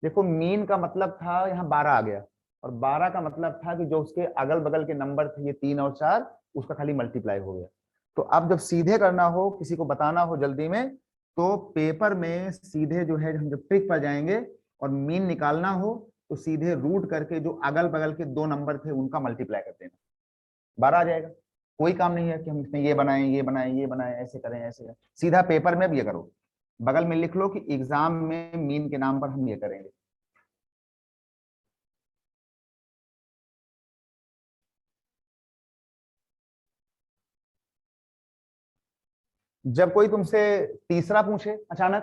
S1: देखो मीन का मतलब था यहाँ 12 आ गया, और 12 का मतलब था कि जो उसके अगल बगल के नंबर थे ये 3 और 4, उसका खाली मल्टीप्लाई हो गया। तो अब जब सीधे करना हो, किसी को बताना हो जल्दी में, तो पेपर में सीधे जो है हम जब ट्रिक पर जाएंगे और मीन निकालना हो तो सीधे रूट करके जो अगल बगल के 2 नंबर थे उनका मल्टीप्लाई कर देना, 12 आ जाएगा। कोई काम नहीं है कि हम इसमें ये बनाएं ये बनाएं ये बनाएं, ऐसे करें ऐसे करें। सीधा पेपर में भी ये करो, बगल में लिख लो कि एग्जाम में मीन के नाम पर हम ये करेंगे। जब कोई तुमसे तीसरा पूछे अचानक,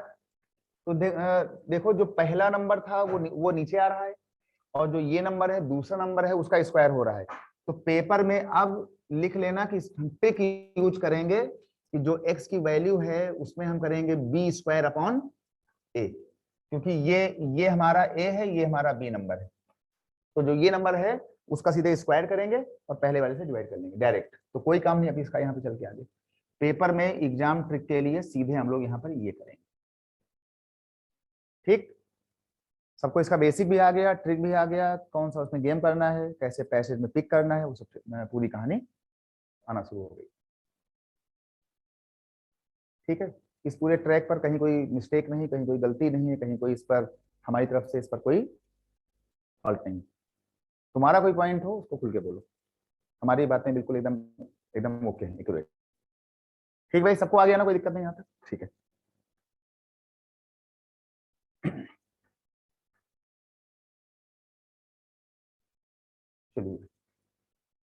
S1: तो देखो जो पहला नंबर था वो नीचे आ रहा है, और जो ये नंबर है दूसरा नंबर है उसका स्क्वायर हो रहा है। तो पेपर में अब लिख लेना कि ट्रिक यूज करेंगे कि जो x की वैल्यू है उसमें हम करेंगे b स्क्वायर अपॉन a, क्योंकि ये हमारा a है, ये हमारा b नंबर है। तो जो ये नंबर है उसका सीधे स्क्वायर करेंगे और पहले वाले से डिवाइड कर लेंगे डायरेक्ट। तो कोई काम नहीं अभी इसका, यहाँ पे चल के आगे पेपर में एग्जाम ट्रिक के लिए सीधे हम लोग यहाँ पर ये करेंगे। ठीक, सबको इसका बेसिक भी आ गया, ट्रिक भी आ गया, कौन सा उसमें गेम करना है, कैसे पैसेज में पिक करना है, वो सब पूरी कहानी आना शुरू हो गई। ठीक है, इस पूरे ट्रैक पर कहीं कोई मिस्टेक नहीं, कहीं कोई गलती नहीं है, कहीं कोई इस पर हमारी तरफ से इस पर कोई फॉल्ट नहीं। तुम्हारा कोई पॉइंट हो उसको खुल के बोलो, हमारी बातें बिल्कुल एकदम एकदम ओके है, एक्यूरेट। ठीक भाई, सबको आ गया ना, कोई दिक्कत नहीं यहाँ तक, ठीक है। चलिए,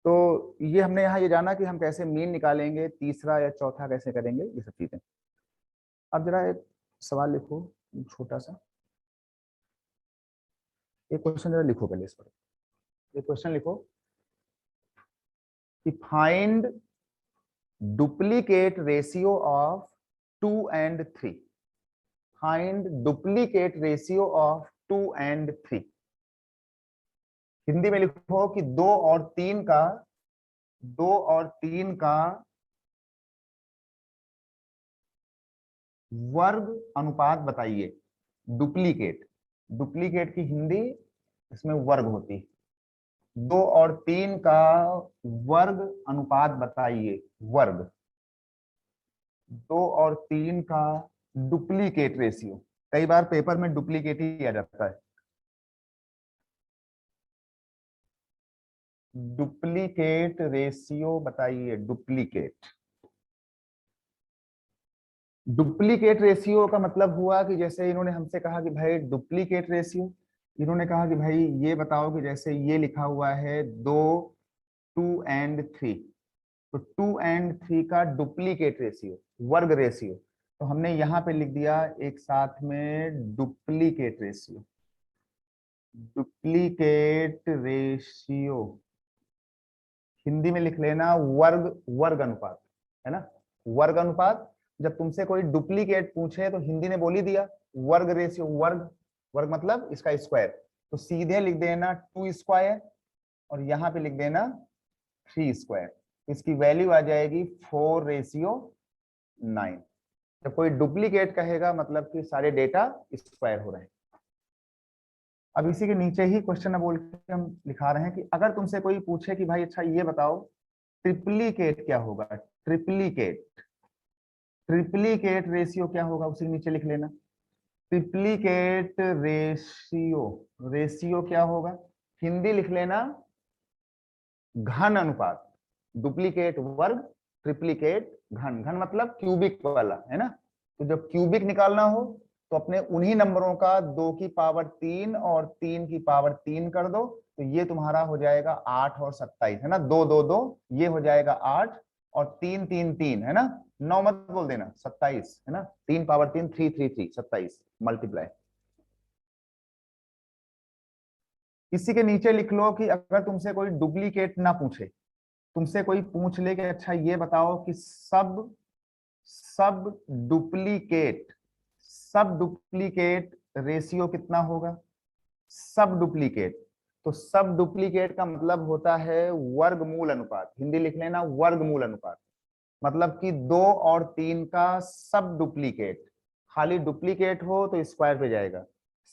S1: तो ये हमने यहाँ ये जाना कि हम कैसे मीन निकालेंगे, तीसरा या चौथा कैसे करेंगे, ये सब चीजें। अब जरा एक सवाल लिखो छोटा सा, एक क्वेश्चन जरा लिखो पहले इस पर। एक क्वेश्चन लिखो कि find duplicate ratio of 2 and 3। Find duplicate ratio of 2 and 3। Hindi में लिखो कि 2 और 3 का वर्ग अनुपात बताइए। डुप्लीकेट, डुप्लीकेट की हिंदी इसमें वर्ग होती है। 2 और 3 का वर्ग अनुपात बताइए, वर्ग। 2 और 3 का डुप्लीकेट रेशियो, कई बार पेपर में डुप्लीकेट ही आ जाता है। डुप्लीकेट रेशियो बताइए, डुप्लीकेट। डुप्लीकेट रेशियो का मतलब हुआ कि जैसे इन्होंने हमसे कहा कि भाई डुप्लीकेट रेशियो, इन्होंने कहा कि भाई ये बताओ कि जैसे ये लिखा हुआ है 2 2 and 3, तो 2 and 3 का डुप्लीकेट रेशियो, वर्ग रेशियो, तो हमने यहाँ पे लिख दिया एक साथ में duplicate ratio. Duplicate ratio Hindi में लिख लेना वर्ग, वर्ग अनुपात, है ना, वर्ग अनुपात। जब तुमसे कोई डुप्लीकेट पूछे तो हिंदी ने बोल ही दिया वर्ग रेशियो, वर्ग, वर्ग मतलब इसका स्क्वायर, तो सीधे लिख देना 2 स्क्वायर और यहाँ पे लिख देना 3 स्क्वायर। इसकी वैल्यू आ जाएगी 4:9। जब कोई डुप्लीकेट कहेगा मतलब कि सारे डेटा स्क्वायर हो रहे हैं। अब इसी के नीचे ही क्वेश्चन बोल के हम लिखा रहे हैं कि अगर तुमसे कोई पूछे कि भाई अच्छा ये बताओ ट्रिप्लीकेट क्या होगा, ट्रिप्लीकेट, ट्रिप्लीकेट रेशियो क्या होगा, उसी के नीचे लिख लेना। ट्रिप्लीकेट रेशियो, रेशियो क्या होगा, हिंदी लिख लेना घन अनुपात। डुप्लीकेट वर्ग, ट्रिप्लीकेट घन, घन मतलब क्यूबिक वाला, है ना। तो जब क्यूबिक निकालना हो तो अपने उन्हीं नंबरों का 2 की पावर 3 और 3 की पावर 3 कर दो, तो ये तुम्हारा हो जाएगा 8 और 27 है ना, 2 2 2, ये हो जाएगा 8 और 3 3 3 है ना, 9 मत बोल देना, 27 है ना, 3 पावर 3 3 3 3 27 मल्टीप्लाई। इसी के नीचे लिख लो कि अगर तुमसे कोई डुप्लीकेट ना पूछे, तुमसे कोई पूछ ले कि अच्छा ये बताओ कि सब सब डुप्लीकेट सब डुप्लीकेट रेशियो कितना होगा, सब डुप्लीकेट। तो सब डुप्लीकेट का मतलब होता है वर्गमूल अनुपात, हिंदी लिख लेना वर्गमूल अनुपात, मतलब कि 2 और 3 का सब डुप्लीकेट। खाली डुप्लीकेट हो तो स्क्वायर पे जाएगा,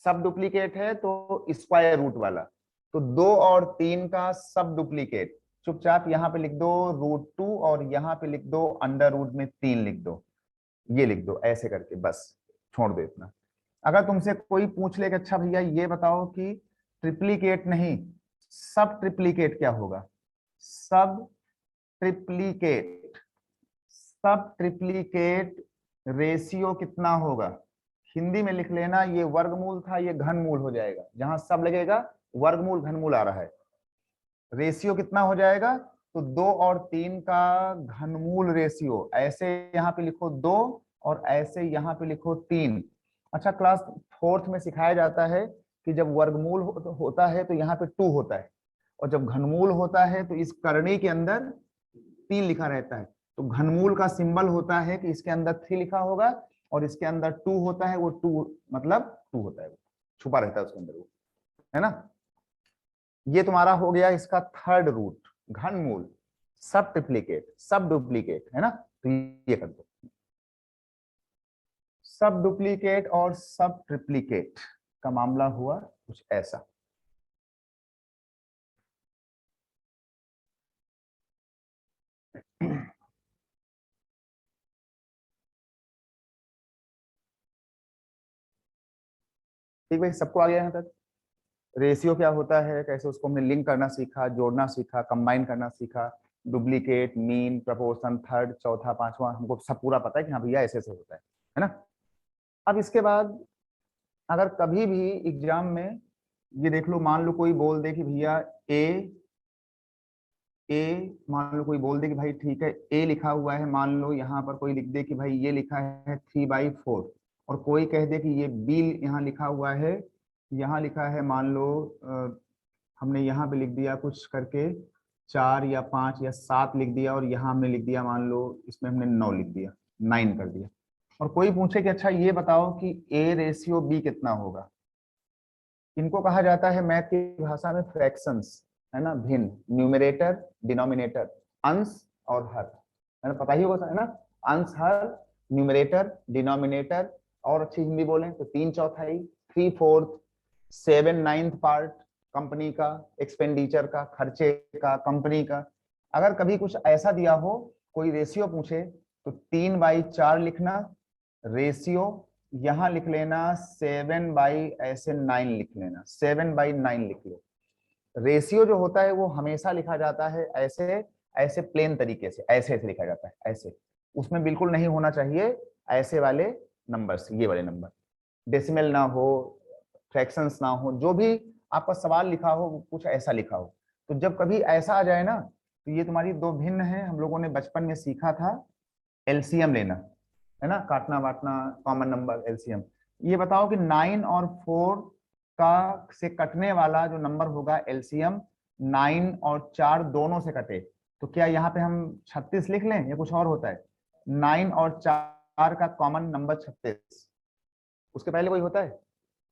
S1: सब डुप्लीकेट है तो स्क्वायर रूट वाला। तो 2 और 3 का सब डुप्लीकेट चुपचाप यहाँ पे लिख दो √2 और यहाँ पे लिख दो √3 लिख दो, ये लिख दो ऐसे करके, बस छोड़ दो इतना। अगर तुमसे कोई पूछ ले कि अच्छा भैया ये बताओ कि ट्रिप्लीकेट नहीं सब ट्रिप्लीकेट क्या होगा, सब ट्रिप्लीकेट सब ट्रिप्लीकेट रेशियो कितना होगा, हिंदी में लिख लेना, ये वर्गमूल था ये घनमूल हो जाएगा, जहां सब लगेगा वर्गमूल घनमूल आ रहा है। रेशियो कितना हो जाएगा, तो 2 और 3 का घनमूल रेशियो, ऐसे यहाँ पे लिखो 2 और ऐसे यहाँ पे लिखो 3। अच्छा क्लास 4th में सिखाया जाता है कि जब वर्गमूल होता है तो यहाँ पे 2 होता है, और जब घनमूल होता है तो इस करनी के अंदर 3 लिखा रहता है। तो घनमूल का सिंबल होता है कि इसके अंदर 3 लिखा होगा और इसके अंदर 2 होता है, वो 2 मतलब 2 होता है, छुपा रहता है उसके अंदर वो, है ना। ये तुम्हारा हो गया इसका थर्ड रूट, घनमूल सब ट्रिप्लीकेट सब डुप्लीकेट है ना। तो ये कर दो, सब डुप्लीकेट और सब ट्रिप्लीकेट का मामला हुआ कुछ ऐसा। ठीक भाई, सबको आ गया यहाँ तक। रेशियो क्या होता है, कैसे उसको हमने लिंक करना सीखा, जोड़ना सीखा, कंबाइन करना सीखा, डुप्लीकेट, मीन, प्रपोर्शन, थर्ड, चौथा, पांचवा, हमको सब पूरा पता है कि हाँ भैया ऐसे ऐसे होता है ना। अब इसके बाद अगर कभी भी एग्जाम में ये देख लो, मान लो कोई बोल दे कि भैया ए मान लो कोई बोल दे कि भाई ठीक है ए लिखा हुआ है, मान लो यहाँ पर कोई लिख दे कि भाई ये लिखा है 3/4, और कोई कह दे कि ये बी यहाँ लिखा हुआ है, यहाँ लिखा है मान लो हमने यहाँ पे लिख दिया कुछ करके 4 या 5 या 7 लिख दिया, और यहाँ हमने लिख दिया मान लो इसमें हमने 9 लिख दिया, 9 कर दिया, और कोई पूछे कि अच्छा ये बताओ कि A/B कितना होगा। इनको कहा जाता है मैथ की भाषा में फ्रैक्शंस, है ना, भिन्न, न्यूमरेटर डिनोमिनेटर, अंश और हर, है ना, पता ही होगा है ना, अंश हर, न्यूमरेटर डिनोमिनेटर, और अच्छी हिंदी बोलें तो 3/4, 3/4, 7/9 पार्ट कंपनी का, एक्सपेंडिचर का, खर्चे का कंपनी का। अगर कभी कुछ ऐसा दिया हो, कोई रेशियो पूछे, तो 3/4 लिखना रेशियो, यहां लिख लेना 7/9 लिख लेना, 7/9 लिख लो। रेशियो जो होता है वो हमेशा लिखा जाता है ऐसे ऐसे प्लेन तरीके से, ऐसे ऐसे लिखा जाता है ऐसे, उसमें बिल्कुल नहीं होना चाहिए ऐसे वाले नंबर्स, ये वाले नंबर, डेसिमल ना हो, फ्रैक्शंस ना हो, जो भी आपका सवाल लिखा हो वो कुछ ऐसा लिखा हो। तो जब कभी ऐसा आ जाए ना, तो ये तुम्हारी दो भिन्न है, हम लोगों ने बचपन में सीखा था एलसीएम लेना, है ना, काटना बांटना, कॉमन नंबर एलसीएम। ये बताओ कि 9 और 4 का से कटने वाला जो नंबर होगा एलसीएम, 9 और 4 दोनों से कटे, तो क्या यहाँ पे हम 36 लिख लें या कुछ और होता है। 9 और 4 का कॉमन नंबर 36, उसके पहले कोई होता है,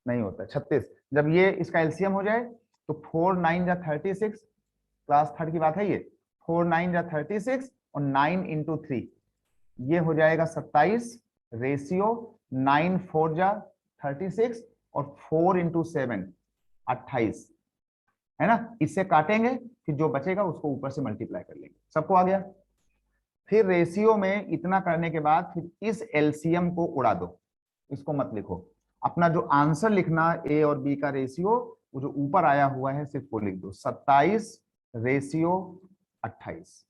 S1: नहीं होता है, 36। जब ये इसका एलसीएम हो जाए तो 4 9 जा 36, क्लास थर्ड की बात है ये, 4 9 जा 36 और 9 इंटू 3, ये हो जाएगा 27, रेशियो 9 4 जा 36 और 4 इंटू 7 28, है ना। इससे काटेंगे, फिर जो बचेगा उसको ऊपर से मल्टीप्लाई कर लेंगे। सबको आ गया। फिर रेशियो में इतना करने के बाद फिर इस एलसीएम को उड़ा दो, इसको मत लिखो, अपना जो आंसर लिखना ए और बी का रेशियो, वो जो ऊपर आया हुआ है सिर्फ वो लिख दो, 27 रेशियो 28,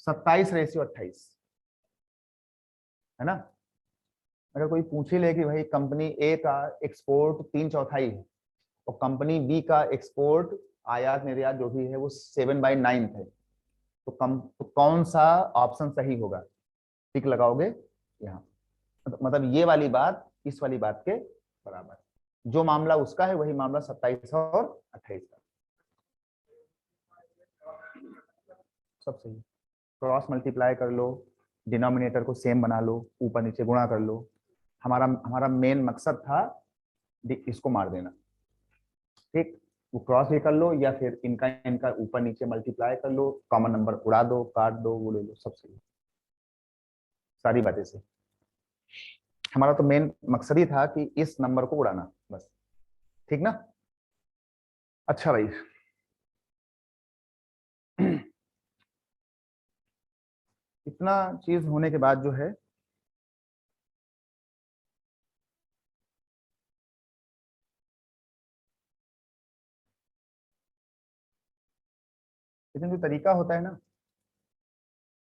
S1: 27 रेशियो 28, है ना। अगर कोई पूछ ही ले कि भाई कंपनी ए का एक्सपोर्ट 3/4 है, और कंपनी बी का एक्सपोर्ट आयात निर्यात जो भी है वो 7/9 है, तो कौन सा ऑप्शन सही होगा? टिक लगाओगे यहाँ। मतलब ये वाली बात इस वाली बात के बराबर, जो मामला उसका है वही मामला 27 और 28 का। सब सही। क्रॉस मल्टीप्लाई कर लो, डिनोमिनेटर को सेम बना लो, ऊपर नीचे गुणा कर लो। हमारा हमारा मेन मकसद था इसको मार देना। ठीक, वो क्रॉस भी कर लो या फिर इनका इनका ऊपर नीचे मल्टीप्लाई कर लो, कॉमन नंबर उड़ा दो, काट दो, वो ले लो, सब सही। सारी बातें सही। हमारा तो मेन मकसद ही था कि इस नंबर को उड़ाना, बस। ठीक ना? अच्छा भाई, इतना चीज होने के बाद जो है लेकिन जो तरीका होता है ना,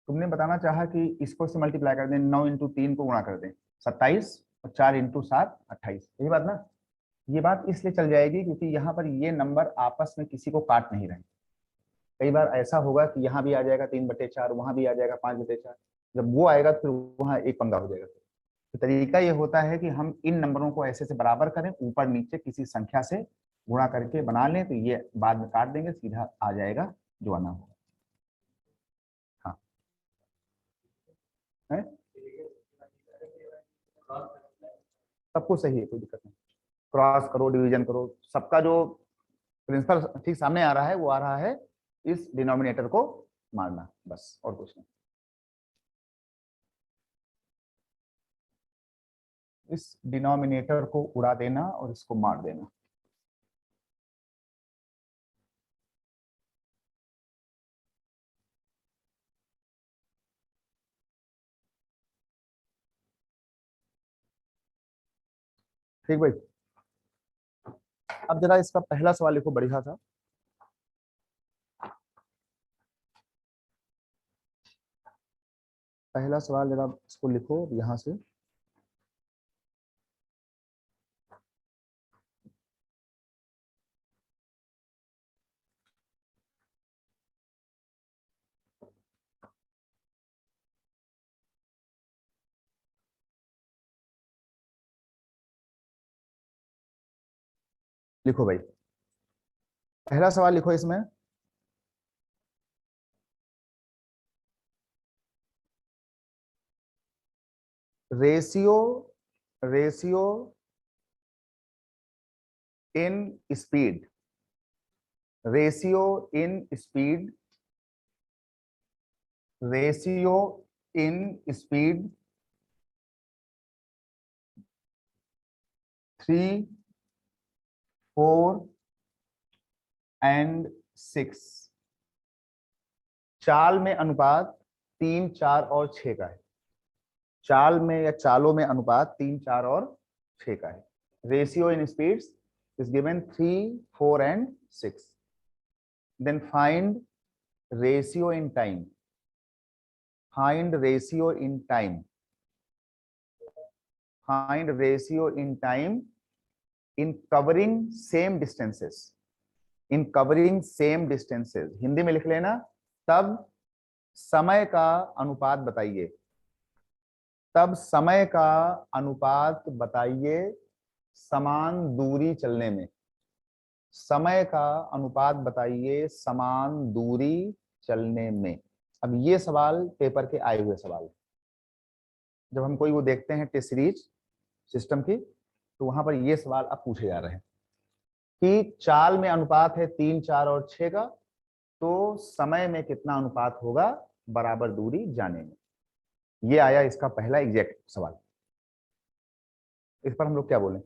S1: तुमने बताना चाहा कि इसको से मल्टीप्लाई कर दें, 9 × 3 को गुणा कर दें 27, और 4 × 7 28, यही बात ना? ये बात इसलिए चल जाएगी क्योंकि यहाँ पर ये नंबर आपस में किसी को काट नहीं रहे। कई बार ऐसा होगा कि यहाँ भी आ जाएगा 3/4, वहां भी आ जाएगा 5/4। जब वो आएगा तो फिर वहां एक पंगा हो जाएगा। तो तरीका ये होता है कि हम इन नंबरों को ऐसे से बराबर करें, ऊपर नीचे किसी संख्या से गुणा करके बना लें, तो ये बाद में काट देंगे, सीधा आ जाएगा जो आना होगा। हाँ है, सबको सही है, कोई दिक्कत नहीं। क्रॉस करो, डिवीजन करो, सबका जो प्रिंसिपल ठीक सामने आ रहा है वो आ रहा है इस डिनोमिनेटर को मारना, बस, और कुछ नहीं। इस डिनोमिनेटर को उड़ा देना और इसको मार देना। ठीक भाई, अब जरा इसका पहला सवाल लिखो बढ़िया था। पहला सवाल जरा इसको लिखो यहां से। लिखो भाई, पहला सवाल लिखो इसमें। Ratio ratio in speed, ratio in speed, ratio in speed 3, 4 and 6। चाल में अनुपात 3, 4 और 6 का है। चाल में या चालों में अनुपात 3, 4 और 6 का है। Ratio in speeds is given 3, 4 and 6. Then find ratio in time. Find ratio in time. Find ratio in time in covering same distances. In covering same distances. Hindi में लिख लेना, तब समय का अनुपात बताइए। तब समय का अनुपात बताइए समान दूरी चलने में। समय का अनुपात बताइए समान दूरी चलने में। अब ये सवाल पेपर के आए हुए सवाल। जब हम कोई वो देखते हैं टेस्ट सीरीज सिस्टम की, तो वहां पर ये सवाल अब पूछे जा रहे हैं कि चाल में अनुपात है 3, 4 और 6 का, तो समय में कितना अनुपात होगा बराबर दूरी जाने में। ये आया इसका पहला एग्जैक्ट सवाल। इस पर हम लोग क्या बोलें?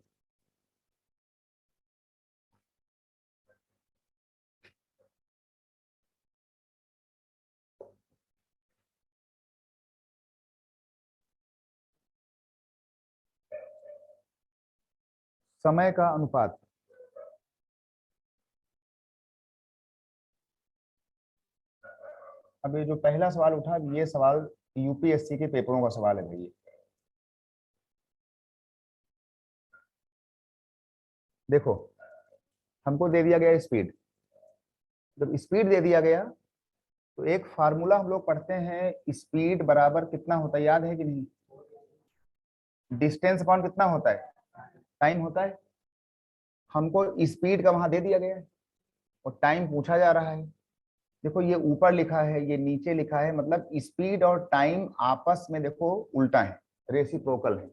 S1: समय का अनुपात, अब ये जो पहला सवाल उठा, ये सवाल यूपीएससी के पेपरों का सवाल है भाई। देखो, हमको दे दिया गया स्पीड। जब स्पीड दे दिया गया तो एक फार्मूला हम लोग पढ़ते हैं, स्पीड बराबर कितना होता है, याद है कि नहीं? डिस्टेंस अपॉन कितना होता है, टाइम होता है। हमको स्पीड का वहां दे दिया गया है और टाइम पूछा जा रहा है। देखो ये ऊपर लिखा है, ये नीचे लिखा है, मतलब स्पीड और टाइम आपस में देखो उल्टा है, रेसिप्रोकल है,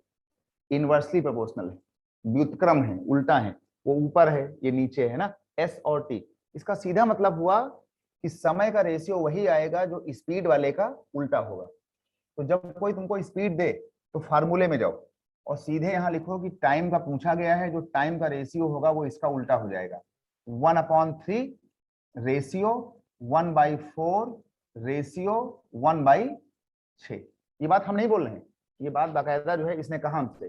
S1: इनवर्सली प्रोपोर्शनल है, व्युत्क्रम है, उल्टा है। वो ऊपर है, ये नीचे है ना, एस और टी। इसका सीधा मतलब हुआ कि समय का रेशियो वही आएगा जो स्पीड वाले का उल्टा होगा। तो जब कोई तुमको स्पीड दे तो फार्मूले में जाओ और सीधे यहाँ लिखो कि टाइम का पूछा गया है, जो टाइम का रेशियो होगा वो इसका उल्टा हो जाएगा। 1/3 रेशियो 1/4 रेशियो 1/6। ये बात हम नहीं बोल रहे हैं, ये बात बाकायदा जो है इसने कहा हमसे,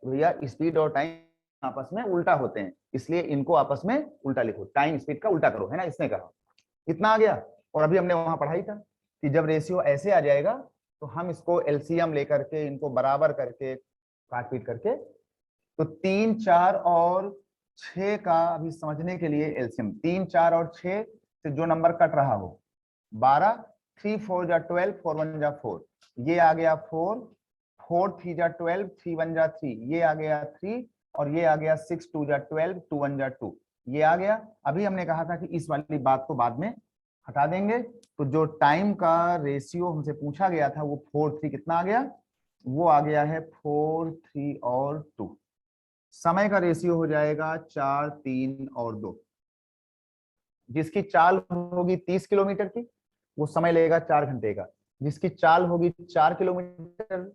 S1: भैया स्पीड और टाइम आपस में उल्टा होते हैं, इसलिए इनको आपस में उल्टा लिखो, टाइम स्पीड का उल्टा करो, है ना, इसने कहा। इतना आ गया। और अभी हमने वहां पढ़ाई था कि जब रेशियो ऐसे आ जाएगा तो हम इसको एलसीएम लेकर के इनको बराबर करके काट पीट करके, तो 3, 4 और 6 का अभी समझने के लिए एलसीएम, 3, 4 और 6 से जो नंबर कट रहा हो, 12, 3 4 जा 12, 4 1 जा 4, ये आ गया 4, 4 3 जा 12, 3 1 जा 3, ये आ गया 3, और ये आ गया 6 2 जा 12, 2 1 जा 2, ये आ गया। अभी हमने कहा था कि इस वाली बात को बाद में हटा देंगे, तो जो टाइम का रेशियो हमसे पूछा गया था वो 4 3 कितना आ गया, वो आ गया है 4 3 और 2। समय का रेशियो हो जाएगा 4 3 और 2। जिसकी चाल होगी 30 किलोमीटर की वो समय लगेगा 4 घंटे का। जिसकी चाल होगी 4 किलोमीटर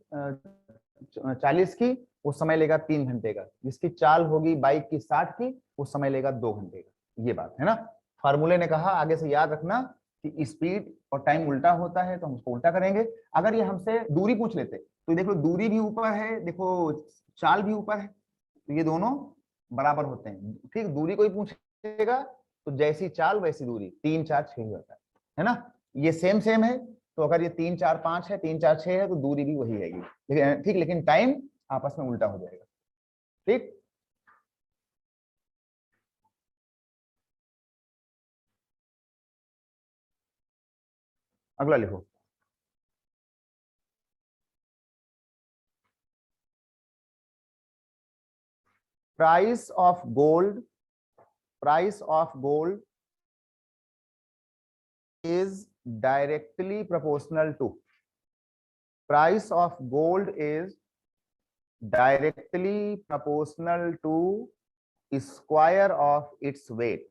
S1: 40 की वो समय लेगा 3 घंटे का। जिसकी चाल होगी बाइक की 60 की वो समय लेगा 2 घंटे का। ये बात है ना। फार्मूले ने कहा आगे से याद रखना कि स्पीड और टाइम उल्टा होता है, तो हम उसको उल्टा करेंगे। अगर ये हमसे दूरी पूछ लेते तो देखो दूरी भी ऊपर है, देखो चाल भी ऊपर है, तो ये दोनों बराबर होते हैं। ठीक, दूरी कोई पूछेगा तो जैसी चाल वैसी दूरी, 3 4 6 होता है ना। ये सेम सेम है, तो अगर ये 3 4 5 है, 3 4 6 है, तो दूरी भी वही रहेगी, लेकिन ठीक, लेकिन टाइम आपस में उल्टा हो जाएगा। ठीक, अगला लिखो। Price of gold, price of gold is directly proportional to, price of gold is directly proportional to square of its weight,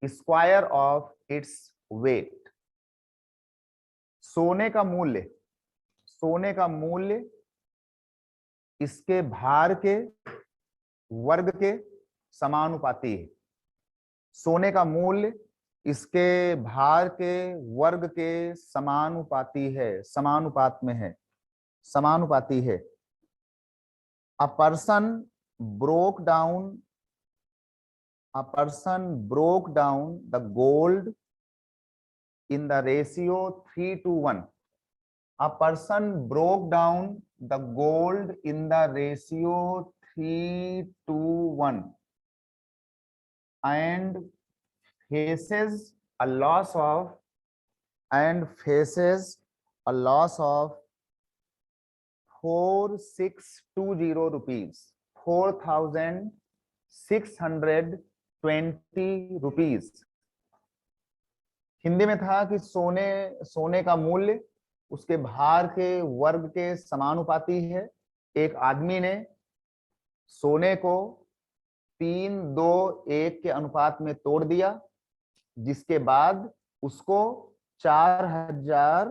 S1: square of its weight। सोने का मूल्य, सोने का मूल्य इसके भार के वर्ग के समानुपाती है। सोने का मूल्य इसके भार के वर्ग के समानुपाती है, समानुपात में है, समानुपाती है। A person broke down, a person broke down the gold in the ratio 3:1. A person broke down the gold in the ratio 3:1 and faces a loss of, and faces a loss of 4620 rupees, 4620 rupees. हिंदी में था कि सोने, सोने का मूल्य उसके भार के वर्ग के समानुपाती है। एक आदमी ने सोने को 3:2:1 के अनुपात में तोड़ दिया, जिसके बाद उसको 4000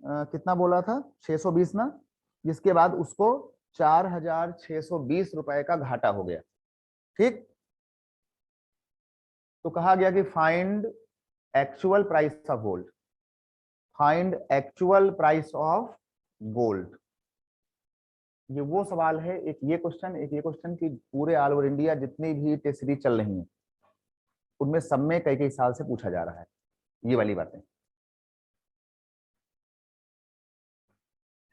S1: कितना बोला था, 620 ना, जिसके बाद उसको 4620 रुपए का घाटा हो गया। ठीक, तो कहा गया कि find actual price of gold, find actual price of gold. ये वो सवाल है, एक ये क्वेश्चन, एक ये क्वेश्चन की पूरे ऑल ओवर इंडिया जितनी भी टेस्ट सीरीज चल रही हैं उनमें सब में कई कई साल से पूछा जा रहा है ये वाली बातें।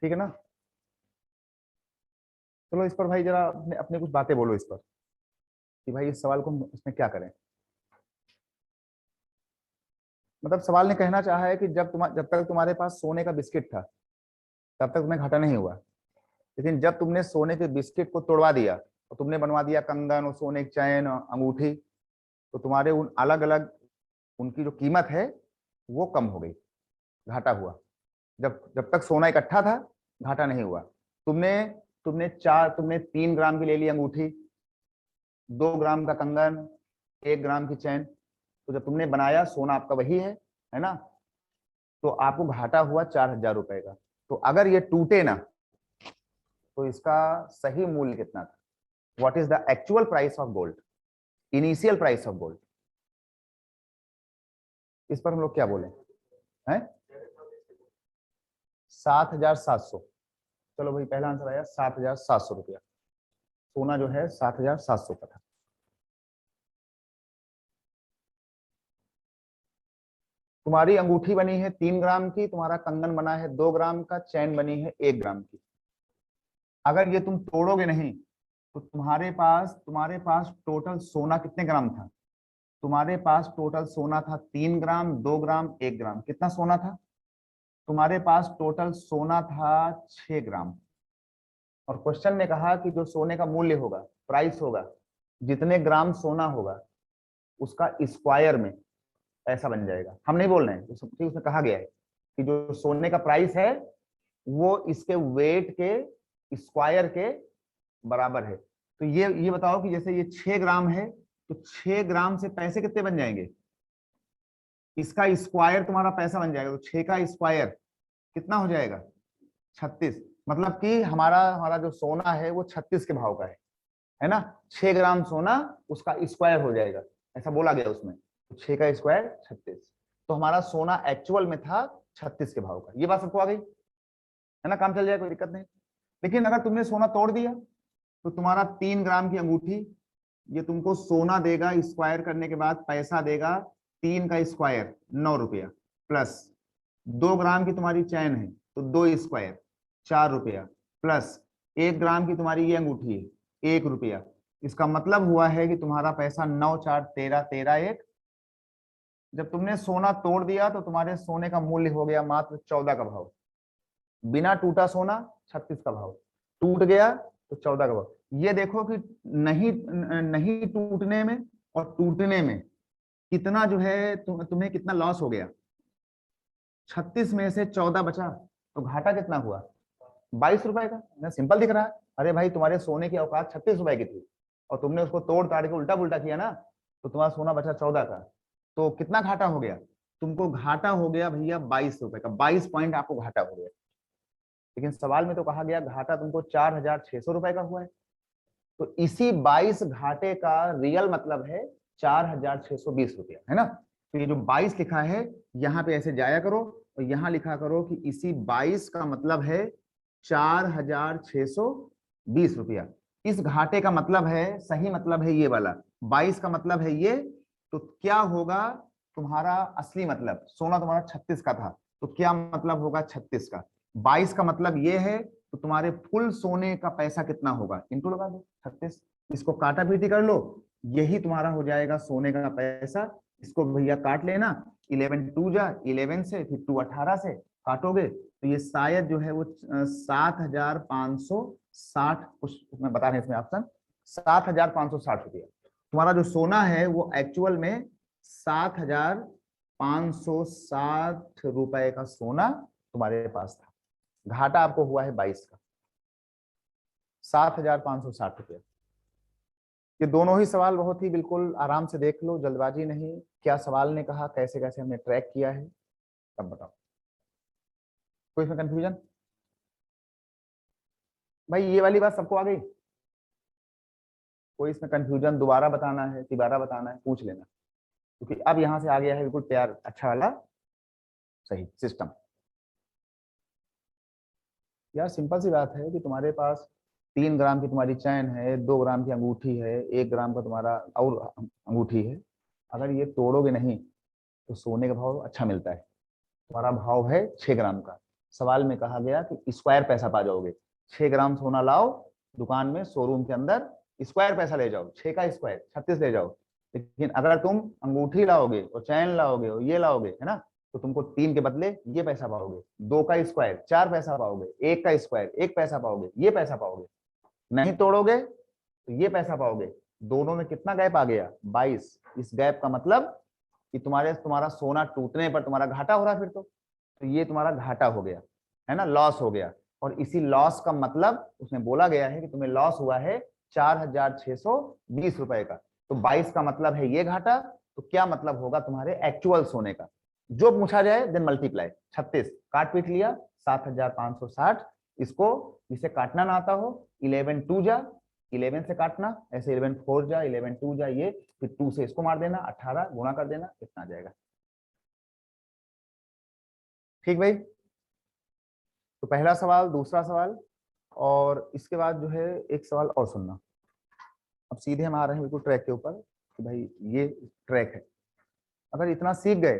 S1: ठीक है ना। चलो इस पर भाई जरा अपने अपने कुछ बातें बोलो इस पर। कि भाई इस सवाल को इसमें क्या करें। मतलब सवाल ने कहना चाहा है कि जब तक तुम्हारे पास सोने का बिस्किट था तब तक तुम्हें घाटा नहीं हुआ, लेकिन जब तुमने सोने के बिस्किट को तोड़वा दिया और तुमने बनवा दिया कंगन और सोने की चैन और अंगूठी, तो तुम्हारे उन अलग अलग उनकी जो कीमत है वो कम हो गई, घाटा हुआ। जब जब तक सोना इकट्ठा था घाटा नहीं हुआ। तुमने तुमने 3 ग्राम की ले ली अंगूठी, 2 ग्राम का कंगन, 1 ग्राम की चैन, तो जब तुमने बनाया सोना आपका वही है ना, तो आपको घाटा हुआ 4,000 रुपए का। तो अगर ये टूटे ना तो इसका सही मूल्य कितना था, what is the actual price of gold, initial price of gold, इस पर हम लोग क्या बोले हैं? 7,700। चलो भाई पहला आंसर आया 7,700 रुपया। सोना जो है 7,700 का था। तुम्हारी अंगूठी बनी है 3 ग्राम की, तुम्हारा कंगन बना है 2 ग्राम का, चैन बनी है 1 ग्राम की। अगर ये तुम तोड़ोगे नहीं तो तुम्हारे पास टोटल सोना कितने ग्राम था? तुम्हारे पास टोटल सोना था 3 ग्राम, 2 ग्राम, 1 ग्राम। कितना सोना था? तुम्हारे पास टोटल सोना था 6 ग्राम। और क्वेश्चन ने कहा कि जो सोने का मूल्य होगा, प्राइस होगा, जितने ग्राम सोना होगा उसका स्क्वायर में पैसा बन जाएगा। हम नहीं बोल रहे हैं, उसमें कहा गया है कि जो सोने का प्राइस है वो इसके वेट के स्क्वायर के बराबर है। तो ये बताओ कि जैसे ये 6 ग्राम है तो 6 ग्राम से पैसे कितने बन जाएंगे? इसका स्क्वायर तुम्हारा पैसा बन जाएगा, तो 6 का स्क्वायर कितना हो जाएगा? 36। मतलब कि हमारा हमारा जो सोना है वो 36 के भाव का है ना। 6 ग्राम सोना उसका स्क्वायर हो जाएगा, ऐसा बोला गया उसमें। तो 6 का स्क्वायर 36, तो हमारा सोना एक्चुअल में था 36 के भाव का। ये बात सबको आ गई है ना, काम चल जाएगा, कोई दिक्कत नहीं। लेकिन अगर तुमने सोना तोड़ दिया तो तुम्हारा 3 ग्राम की अंगूठी ये तुमको सोना देगा, स्क्वायर करने के बाद पैसा देगा 3 का स्क्वायर 9 रुपया, प्लस 2 ग्राम की तुम्हारी चैन है तो 2 स्क्वायर 4 रुपया, प्लस 1 ग्राम की तुम्हारी ये अंगूठी है 1 रुपया। इसका मतलब हुआ है कि तुम्हारा पैसा 9 4 13, 13 1। जब तुमने सोना तोड़ दिया तो तुम्हारे सोने का मूल्य हो गया मात्र 14 का भाव। बिना टूटा सोना 36 का भाव, टूट गया तो 14 का भाव। ये देखो कि नहीं नहीं टूटने में और टूटने में कितना जो है तुम्हें कितना लॉस हो गया। 36 में से 14 बचा तो घाटा कितना हुआ? 22 रुपए का। सिंपल दिख रहा है। अरे भाई तुम्हारे सोने की औकात 36 रुपए की थी और तुमने उसको तोड़ ताड़ के उल्टा पुल्टा किया ना, तो तुम्हारा सोना बचा 14 का। तो कितना घाटा हो गया तुमको? घाटा हो गया भैया 22 रुपए का। 22 पॉइंट आपको घाटा हो गया। लेकिन सवाल में तो कहा गया घाटा तुमको 4,600 रुपए का हुआ है। तो इसी 22 घाटे का रियल मतलब है 4,620 रुपया, है ना। तो ये जो 22 लिखा है यहाँ पे ऐसे जाया करो और यहाँ लिखा करो कि इसी 22 का मतलब है 4,620 रुपया। इस घाटे का मतलब है, सही मतलब है ये वाला, 22 का मतलब है ये। तो क्या होगा तुम्हारा असली मतलब? सोना तुम्हारा 36 का था तो क्या मतलब होगा 36 का? 22 का मतलब ये है, तो तुम्हारे फुल सोने का पैसा कितना होगा? इंटू लगा दो 36, इसको काटा पीटी कर लो, यही तुम्हारा हो जाएगा सोने का पैसा। इसको भैया काट लेना, 11 2 जा 11 से, फिर 2 18 से काटोगे तो ये शायद जो है वो 7,560, कुछ उसमें बता रहे हैं इसमें ऑप्शन, 7,560 रुपया। तुम्हारा जो सोना है वो एक्चुअल में 7,560 रुपए का सोना तुम्हारे पास था। घाटा आपको हुआ है 22 का, 7,560 रुपया। ये दोनों ही सवाल बहुत ही बिल्कुल आराम से देख लो, जल्दबाजी नहीं। क्या सवाल ने कहा, कैसे कैसे हमने ट्रैक किया है, तब बताओ। कोई इसमें कंफ्यूजन? भाई ये वाली बात सबको आ गई? कोई इसमें कंफ्यूजन दोबारा बताना है, तिबारा बताना है, पूछ लेना, क्योंकि अब यहां से आ गया है बिल्कुल तैयार अच्छा वाला सही सिस्टम। यार सिंपल सी बात है कि तुम्हारे पास 3 ग्राम की तुम्हारी चैन है, 2 ग्राम की अंगूठी है, 1 ग्राम का तुम्हारा और अंगूठी है। अगर ये तोड़ोगे नहीं तो सोने का भाव अच्छा मिलता है। तुम्हारा भाव है 6 ग्राम का। सवाल में कहा गया कि स्क्वायर पैसा पा जाओगे। 6 ग्राम सोना लाओ दुकान में, शोरूम के अंदर, स्क्वायर पैसा ले जाओ, 6 का स्क्वायर 36 ले जाओ। लेकिन अगर तुम अंगूठी लाओगे और चैन लाओगे और ये लाओगे, है ना, तो तुमको 3 के बदले ये पैसा पाओगे। 2 का स्क्वायर 4 पैसा पाओगे, 1 का स्क्वायर 1 पैसा पाओगे, ये पैसा पाओगे। नहीं तोड़ोगे तो ये पैसा पाओगे। दोनों में कितना गैप आ गया? 22। इस गैप का मतलब कि तुम्हारा सोना टूटने पर तुम्हारा घाटा हो रहा है फिर तो ये तुम्हारा घाटा हो गया, है ना, लॉस हो गया। और इसी लॉस का मतलब उसमें बोला गया है कि तुम्हें लॉस हुआ है 4,620 रुपए का। तो 22 का मतलब है ये घाटा, तो क्या मतलब होगा तुम्हारे एक्चुअल सोने का? जो पूछा जाए देन मल्टीप्लाई। 36 काट पीट लिया, 7,560। इसको जिसे काटना ना आता हो, 11 2 जा, 11 से काटना, ऐसे 11 4 जा, 11 2 जा, ये फिर 2 से इसको मार देना, 18 गुणा कर देना, इतना आ जाएगा। ठीक भाई, तो पहला सवाल, दूसरा सवाल, और इसके बाद जो है एक सवाल और सुनना। अब सीधे हम आ रहे हैं बिल्कुल ट्रैक के ऊपर कि भाई ये ट्रैक है। अगर इतना सीख गए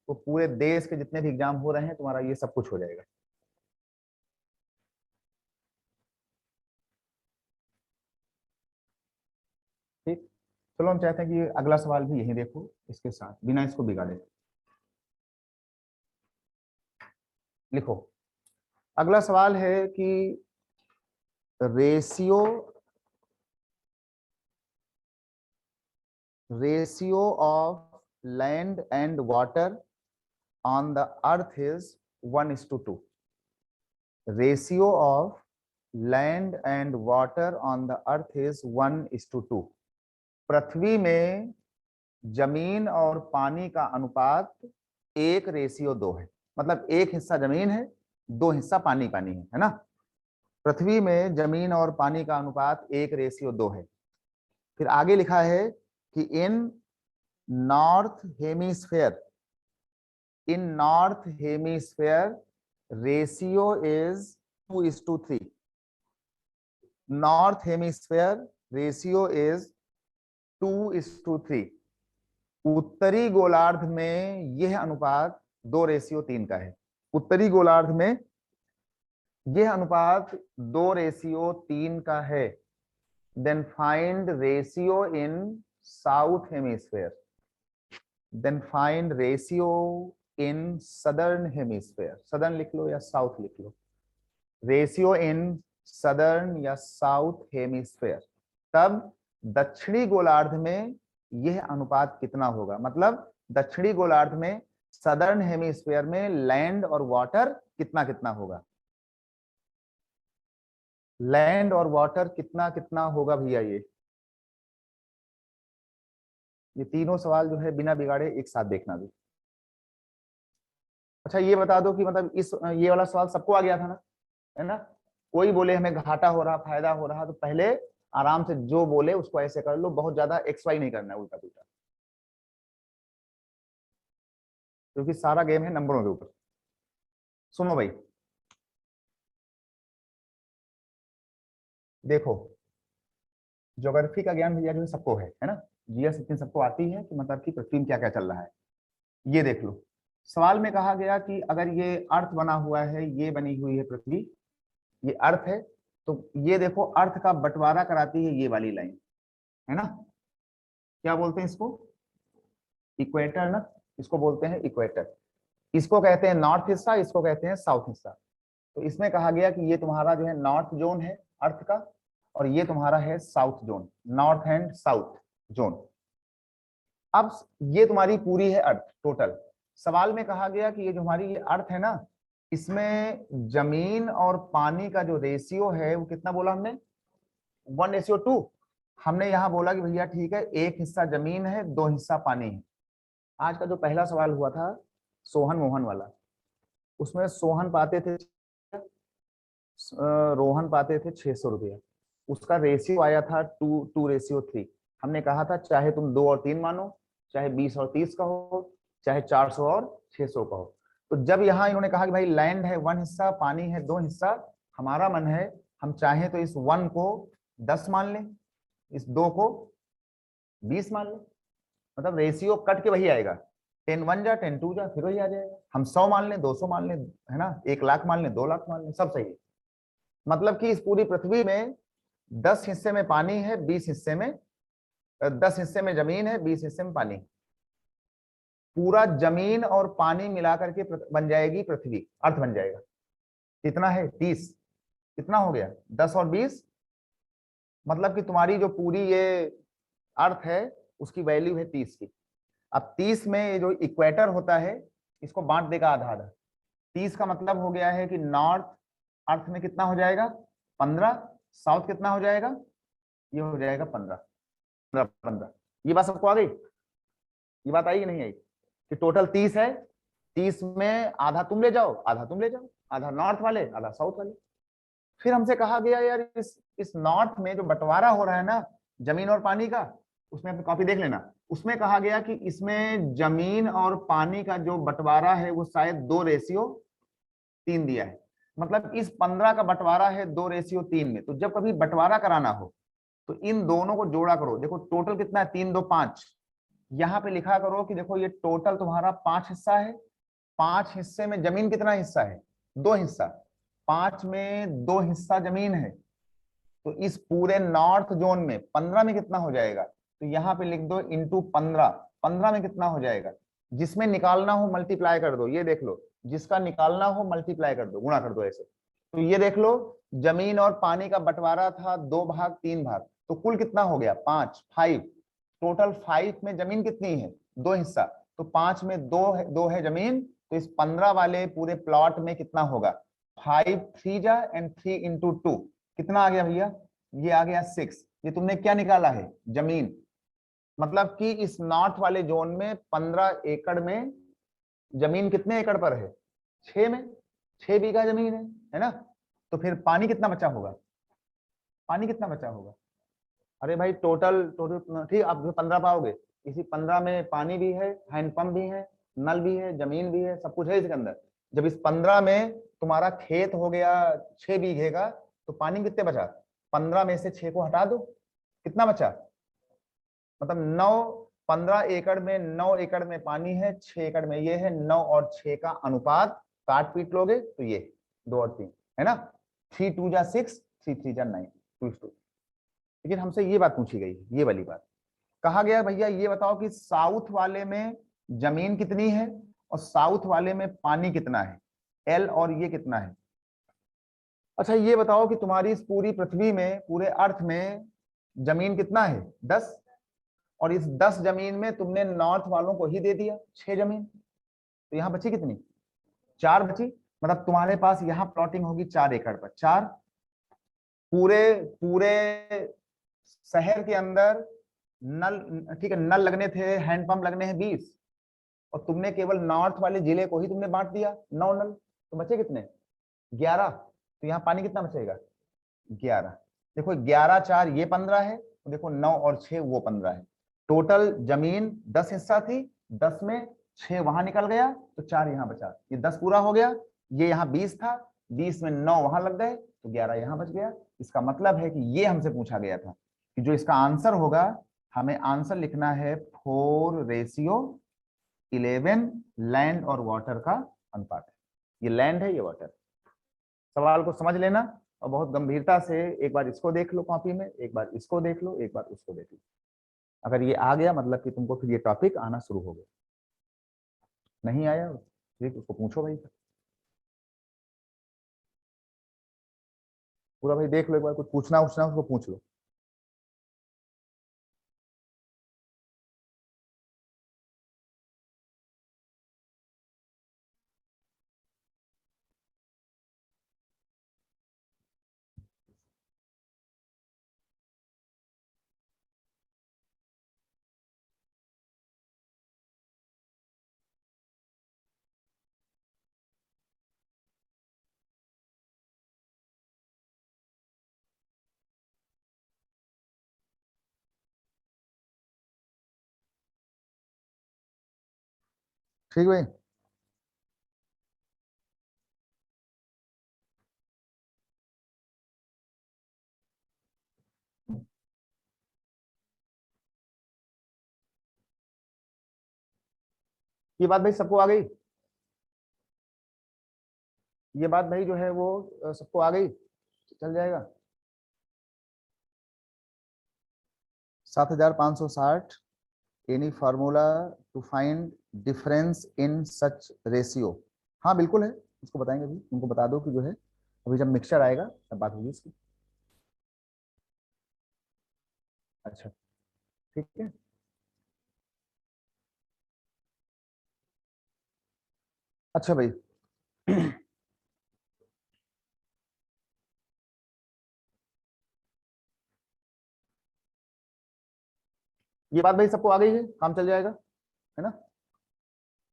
S1: तो पूरे देश के जितने भी एग्जाम हो रहे हैं तुम्हारा ये सब कुछ हो जाएगा। ठीक, चलो हम चाहते हैं कि अगला सवाल भी यही देखो इसके साथ, बिना इसको बिगाड़े। लिखो, अगला सवाल है कि ratio of land and water on the earth is 1:2। Ratio of land and water on the earth is 1:2। पृथ्वी में जमीन और पानी का अनुपात 1:2 है। मतलब एक हिस्सा जमीन है, 2 हिस्सा पानी है ना। पृथ्वी में जमीन और पानी का अनुपात 1:2 है। फिर आगे लिखा है कि in north hemisphere ratio is 2:3। North hemisphere ratio is 2:3। उत्तरी गोलार्ध में यह अनुपात 2:3 का है। उत्तरी गोलार्ध में यह अनुपात 2:3 का है। Then find ratio in south hemisphere. Then find ratio in southern hemisphere. Southern लिख लो या साउथ लिख लो। रेशियो इन सदर्न या साउथ हेमिस्फेयर। तब दक्षिणी गोलार्ध में यह अनुपात कितना होगा? मतलब दक्षिणी गोलार्ध में, सदर्न हेमिस्फीयर में लैंड और वाटर कितना कितना होगा? लैंड और वाटर कितना कितना होगा भैया? ये तीनों सवाल जो है बिना बिगाड़े एक साथ देखना भी। अच्छा ये बता दो कि मतलब ये वाला सवाल सबको आ गया था ना, है ना? कोई बोले हमें घाटा हो रहा, फायदा हो रहा, तो पहले आराम से जो बोले उसको ऐसे कर लो, बहुत ज्यादा एक्स वाई नहीं करना है उल्टा पुल्टा, क्योंकि सारा गेम है नंबरों के ऊपर। सुनो भाई, देखो ज्योग्राफी का ज्ञान भैया जो है सबको है ना। जीएस इतनी सबको आती है कि मतलब कि पृथ्वी में क्या क्या चल रहा है। ये देख लो, सवाल में कहा गया कि अगर ये अर्थ बना हुआ है, ये बनी हुई है पृथ्वी, ये अर्थ है, तो ये देखो अर्थ का बंटवारा कराती है ये वाली लाइन, है ना। क्या बोलते हैं इसको? इक्वेटर ना, इसको बोलते हैं इक्वेटर। इसको कहते हैं नॉर्थ हिस्सा, इसको कहते हैं साउथ हिस्सा। तो इसमें कहा गया कि ये तुम्हारा जो है नॉर्थ जोन है अर्थ का, और ये तुम्हारा है south zone, north and south zone. अब ये तुम्हारी पूरी है अर्थ टोटल। सवाल में कहा गया कि ये जो हमारी ये अर्थ है ना, इसमें जमीन और पानी का जो रेशियो है वो कितना बोला हमने? 1:2। हमने यहाँ बोला कि भैया ठीक है, एक हिस्सा जमीन है, 2 हिस्सा पानी है। आज का जो पहला सवाल हुआ था सोहन मोहन वाला, उसमें सोहन पाते थे, रोहन पाते थे 600 रुपया। उसका रेशियो आया था 2:3। हमने कहा था चाहे तुम 2 और 3 मानो, चाहे 20 और 30 का हो, चाहे 400 और 600 का हो। तो जब यहाँ इन्होंने कहा कि भाई लैंड है 1 हिस्सा, पानी है 2 हिस्सा, हमारा मन है हम चाहें तो इस 1 को 10 मान लें, इस 2 को 20 मान लें। मतलब रेशियो कट के वही आएगा, 10 1 जा 10 2 जा, फिर वही आ जाएगा। हम 100 मान लें, 200 मान लें, है ना, 1 लाख मान लें, 2 लाख मान लें, सब सही है। मतलब कि इस पूरी पृथ्वी में 10 हिस्से में पानी है, 20 हिस्से में 10 हिस्से में जमीन है, 20 हिस्से में पानी। पूरा जमीन और पानी मिलाकर के बन जाएगी पृथ्वी, अर्थ बन जाएगा। कितना है? 30। कितना हो गया? 10 और 20, मतलब कि तुम्हारी जो पूरी ये अर्थ है उसकी वैल्यू है 30 की। अब 30 में ये जो इक्वेटर होता है इसको बांट देगा आधा आधा। 30 का मतलब हो गया है कि नॉर्थ अर्थ में कितना हो जाएगा? 15। साउथ कितना हो जाएगा? ये हो जाएगा 15। 15। ये बात सबको आ गई? ये बात आई कि नहीं आई? कि टोटल 30 है, 30 में आधा तुम ले जाओ, आधा तुम ले जाओ, आधा नॉर्थ वाले, आधा साउथ वाले। फिर हमसे कहा गया यार इस नॉर्थ में जो बंटवारा हो रहा है ना जमीन और पानी का, उसमें अपनी कॉपी देख लेना। उसमें कहा गया कि इसमें जमीन और पानी का जो बंटवारा है वो शायद 2:3 दिया है। मतलब इस 15 का बंटवारा है 2:3 में। तो जब कभी बंटवारा कराना हो तो इन दोनों को जोड़ा करो। देखो टोटल कितना है? 3 2 5। यहाँ पे लिखा करो कि देखो ये टोटल तुम्हारा 5 हिस्सा है। 5 हिस्से में जमीन कितना हिस्सा है? 2 हिस्सा। 5 में 2 हिस्सा जमीन है। तो इस पूरे नॉर्थ जोन में 15 में कितना हो जाएगा? तो यहाँ पे लिख दो इंटू 15। 15 में कितना हो जाएगा? जिसमें निकालना हो मल्टीप्लाई कर दो। ये देख लो, जिसका निकालना हो मल्टीप्लाई कर दो, गुणा कर दो ऐसे। तो ये देख लो, जमीन और पानी का बंटवारा था 2 भाग 3 भाग, तो कुल कितना हो गया? 5 5। टोटल 5 में जमीन कितनी है? 2 हिस्सा। तो 5 में 2 है जमीन। तो इस 15 वाले पूरे प्लॉट में कितना होगा? 5 3 जा एंड 3 इंटू 2 कितना आ गया भैया? ये आ गया 6। ये तुमने क्या निकाला है? जमीन। मतलब कि इस नॉर्थ वाले जोन में 15 एकड़ में जमीन कितने एकड़ पर है? 6 में। 6 बीघा जमीन है ना? तो फिर पानी कितना बचा होगा? पानी कितना बचा होगा? अरे भाई टोटल टोटल ठीक, आप 15 पाओगे। इसी 15 में पानी भी है, हैंडपंप भी है, नल भी है, जमीन भी है, सब कुछ है इसके अंदर। जब इस 15 में तुम्हारा खेत हो गया 6 बीघे का, तो पानी कितने बचा? 15 में से 6 को हटा दो, कितना बचा? मतलब 9। 15 एकड़ में 9 एकड़ में पानी है, 6 एकड़ में ये है। 9 और 6 का अनुपात काट पीट लोगे तो ये 2 और 3 है ना? 3 2 जा 6, 3 3 जा 9, 2:2। लेकिन हमसे ये बात पूछी गई, ये वाली बात कहा गया भैया ये बताओ कि साउथ वाले में जमीन कितनी है और साउथ वाले में पानी कितना है? एल और ये कितना है? अच्छा ये बताओ कि तुम्हारी इस पूरी पृथ्वी में, पूरे अर्थ में जमीन कितना है? 10। और इस 10 जमीन में तुमने नॉर्थ वालों को ही दे दिया 6 जमीन। तो यहाँ बची कितनी? 4 बची। मतलब तुम्हारे पास यहाँ प्लॉटिंग होगी 4 एकड़ पर। 4 पूरे पूरे शहर के अंदर नल, ठीक है, नल लगने थे, हैंडपंप लगने हैं 20। और तुमने केवल नॉर्थ वाले जिले को ही तुमने बांट दिया 9 नल। तो बचे कितने? 11। तो यहाँ पानी कितना बचेगा? 11। देखो 11 4 ये 15 है, तो देखो 9 और 6 वो 15 है। टोटल जमीन 10 हिस्सा थी, 10 में 6 वहां निकल गया, तो 4 यहाँ बचा। ये 10 पूरा हो गया। ये यहाँ 20 था, 20 में 9 वहां लग गए, तो 11 यहाँ बच गया। इसका मतलब है कि ये हमसे पूछा गया था कि जो इसका आंसर होगा, हमें आंसर लिखना है 4:11 लैंड और वाटर का अनुपात है। ये लैंड है, ये वाटर। सवाल को समझ लेना और बहुत गंभीरता से एक बार इसको देख लो कॉपी में, एक बार इसको देख लो, एक बार उसको देख लो। अगर ये आ गया मतलब कि तुमको फिर ये टॉपिक आना शुरू हो गया। नहीं आया ठीक, उसको पूछो भाई। पूरा भाई देख लो एक बार, कुछ पूछना उछना उसको पूछ लो। ठीक भाई। ये बात भाई सबको आ गई? ये बात भाई जो है वो सबको आ गई? चल जाएगा। 7560, any formula to find difference in such ratio. हाँ बिल्कुल है, इसको बताएंगे अभी, उनको बता दो कि जो है अभी जब मिक्सचर आएगा तब बात होगी इसकी। अच्छा ठीक है। अच्छा भाई ये बात भाई सबको आ गई है, काम चल जाएगा, है ना।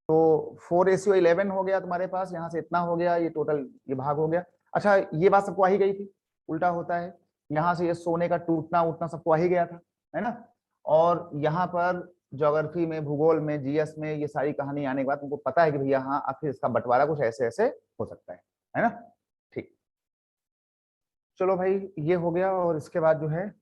S1: तो 4:11 हो गया तुम्हारे पास, यहाँ से इतना हो गया, ये टोटल ये भाग हो गया। अच्छा ये बात सबको आ ही गई थी, उल्टा होता है, यहाँ से ये सोने का टूटना उठना सबको आ ही गया था, है ना। और यहाँ पर ज्योग्राफी में, भूगोल में, जीएस में ये सारी कहानी आने के बाद तुमको पता है कि भैया हाँ आखिर इसका बंटवारा कुछ ऐसे ऐसे हो सकता है ना। ठीक, चलो भाई ये हो गया, और इसके बाद जो है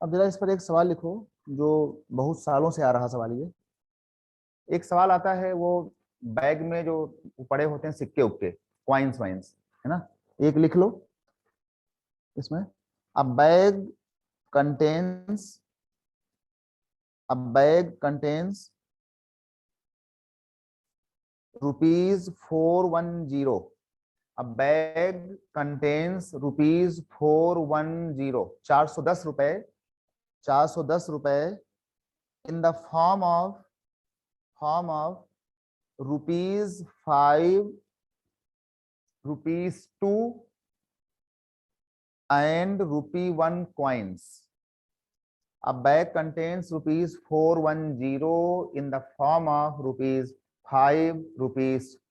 S1: अब जरा इस पर एक सवाल लिखो, जो बहुत सालों से आ रहा सवाल ये। एक सवाल आता है, वो बैग में जो पड़े होते हैं सिक्के उक्के, क्वाइंस वाइंस, है ना। एक लिख लो इसमें, अ बैग कंटेन्स, अ बैग कंटेन्स ₹410। अ बैग कंटेन्स ₹410, 410 रुपए, 410 रुपए in the form of ₹5, ₹2 and ₹1 coins. A bag contains ₹410 in the form of ₹5,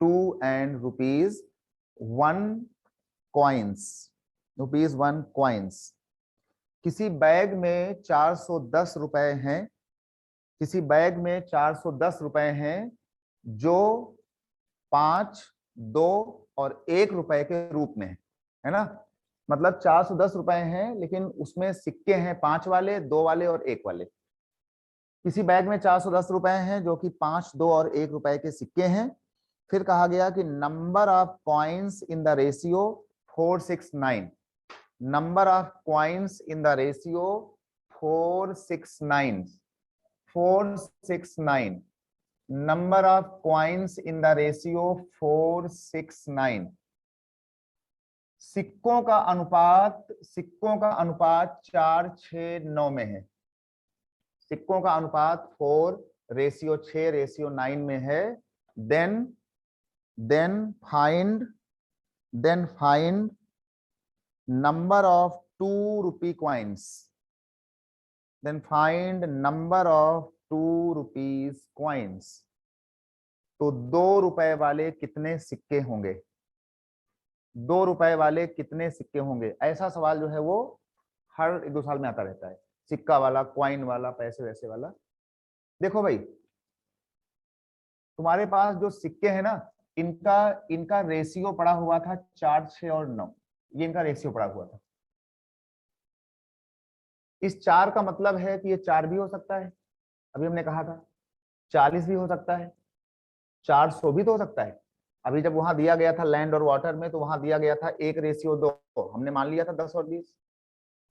S1: ₹2 and ₹1 coins. ₹1 coins. किसी बैग में 410 रुपए हैं, किसी बैग में 410 रुपए हैं जो 5, 2 और 1 रुपए के रूप में है ना। मतलब 410 रुपए हैं, लेकिन उसमें सिक्के हैं 5 वाले, 2 वाले और 1 वाले। किसी बैग में 410 रुपए हैं जो कि 5, 2 और 1 रुपए के सिक्के हैं। फिर कहा गया कि number of coins in the ratio 469, number of coins in the ratio 469, 469, number of coins in the ratio 469। सिक्कों का अनुपात, सिक्कों का अनुपात 4:6:9 में है। सिक्कों का अनुपात 4:6:9 में है। Then find number of 2 rupee coins, then find number of 2 rupees coins. तो 2 रुपए वाले कितने सिक्के होंगे, 2 रुपए वाले कितने सिक्के होंगे, ऐसा सवाल जो है वो हर 1-2 साल में आता रहता है, सिक्का वाला, क्वाइन वाला, पैसे वैसे वाला। देखो भाई, तुम्हारे पास जो सिक्के हैं ना, इनका इनका रेशियो पड़ा हुआ था 4, 6 और 9, ये इनका रेशियो पड़ा हुआ था। इस 4 का मतलब है कि ये 4 भी हो सकता है, अभी हमने कहा था 40 भी हो सकता है, 400 भी तो हो सकता है। अभी जब वहां दिया गया था लैंड और वाटर में, तो वहां दिया गया था 1:2, हमने मान लिया था 10 और 20।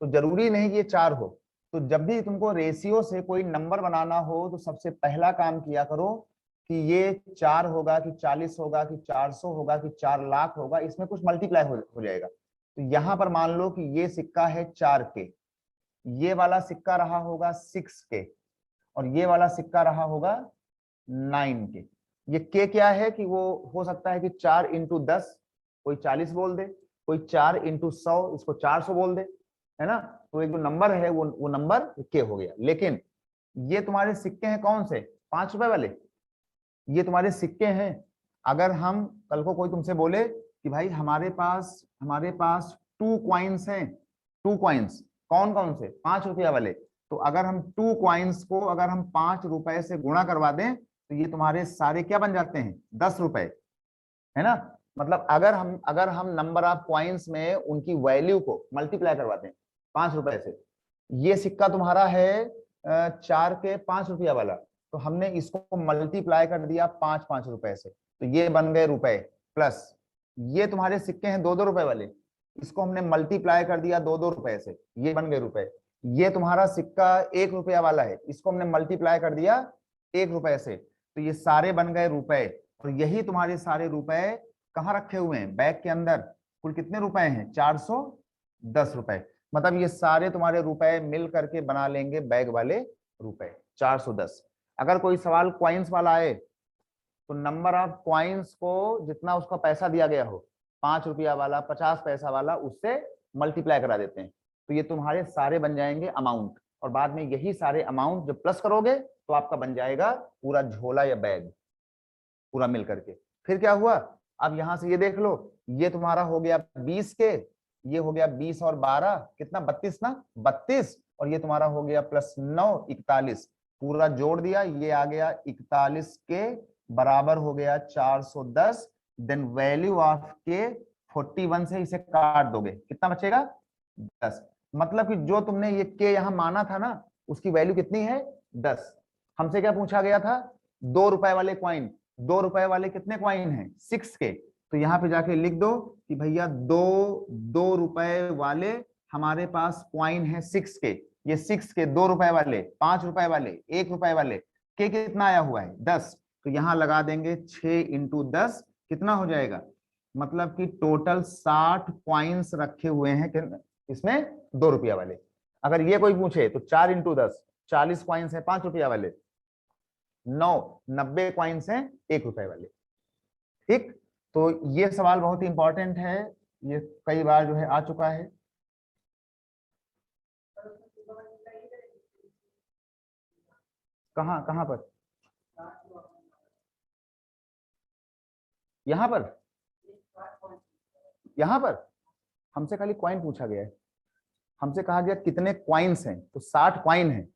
S1: तो जरूरी नहीं कि ये 4 हो। तो जब भी तुमको रेशियो से कोई नंबर बनाना हो, तो सबसे पहला काम किया करो कि ये 4 होगा कि 40 होगा कि 400 होगा कि 4 लाख होगा, इसमें कुछ मल्टीप्लाई हो जाएगा। तो यहां पर मान लो कि ये सिक्का है 4 के, ये वाला सिक्का रहा होगा 6 के, और ये वाला सिक्का रहा होगा 9 के। ये के क्या है कि वो हो सकता है कि 4 इंटू 10 कोई 40 बोल दे, कोई 4 इंटू 100 इसको 400 बोल दे, है ना। तो एक जो नंबर है वो नंबर के हो गया। लेकिन ये तुम्हारे सिक्के हैं कौन से, 5 रुपए वाले, ये तुम्हारे सिक्के हैं। अगर हम कल को कोई तुमसे बोले कि भाई हमारे पास 2 कॉइन्स हैं, 2 कॉइन्स, कौन कौन से, 5 रुपया वाले, तो अगर हम 2 कॉइन्स को अगर हम 5 रुपए से गुणा करवा दें तो ये तुम्हारे सारे क्या बन जाते हैं, 10 रुपए, है ना। मतलब अगर हम नंबर ऑफ कॉइन्स में उनकी वैल्यू को मल्टीप्लाई करवाते हैं 5 रुपए से, ये सिक्का तुम्हारा है 4 के 5 रुपया वाला, तो हमने इसको मल्टीप्लाई कर दिया 5-5 रुपए से, तो ये बन गए रुपए। प्लस ये तुम्हारे सिक्के हैं 2-2 रुपए वाले, इसको हमने मल्टीप्लाई कर दिया 2-2 रुपए से, ये बन गए रुपए। ये तुम्हारा सिक्का 1 रुपया वाला है, इसको हमने मल्टीप्लाई कर दिया 1 रुपए से, तो ये सारे बन गए रुपए। और यही तुम्हारे सारे रुपए कहाँ रखे हुए हैं, बैग के अंदर। कुल कितने रुपए हैं, 410 रुपए। मतलब ये सारे तुम्हारे रुपए मिल करके बना लेंगे बैग वाले रुपए 410। अगर कोई सवाल क्वाइंस वाला आए तो नंबर ऑफ क्वाइंस को जितना उसका पैसा दिया गया हो, 5 रुपया वाला, 50 पैसा वाला, उससे मल्टीप्लाई करा देते हैं, तो ये तुम्हारे सारे बन जाएंगे अमाउंट। और बाद में यही सारे अमाउंट जब प्लस करोगे तो आपका बन जाएगा पूरा झोला या बैग पूरा मिल करके। फिर क्या हुआ, अब यहां से ये देख लो, ये तुम्हारा हो गया 20 के, ये हो गया 20 और 12 कितना, 32 ना, 32, और ये तुम्हारा हो गया प्लस 9 41, पूरा जोड़ दिया, ये आ गया 41 के बराबर हो गया 410। देन वैल्यू ऑफ के 41 से इसे काट दोगे, कितना बचेगा, 10। मतलब कि जो तुमने ये के यहां माना था ना, उसकी वैल्यू कितनी है, 10। हमसे क्या पूछा गया था, 2 रुपए वाले क्वाइन, 2 रुपए वाले कितने क्वाइन हैं, 6 के, तो यहाँ पे जाके लिख दो कि भैया 2 रुपए वाले हमारे पास क्वाइन है 6 के, ये 6 के 2 रुपए वाले, 5 रुपए वाले, 1 रुपए वाले, के कितना आया हुआ है, 10, तो यहाँ लगा देंगे 6 इंटू 10, कितना हो जाएगा, मतलब कि टोटल 60 क्वाइंस रखे हुए हैं इसमें 2 रुपया वाले। अगर ये कोई पूछे तो 4 इंटू 10, 40 क्वाइंस है 5 रुपया वाले, 90 क्वाइंस हैं 1 रुपए वाले। ठीक, तो ये सवाल बहुत ही इंपॉर्टेंट है, ये कई बार जो है आ चुका है। कहाँ कहाँ पर, यहाँ पर, यहाँ पर हमसे खाली क्वाइन पूछा गया है, हमसे कहा गया कितने क्वाइंस हैं, तो 60 क्वाइन हैं,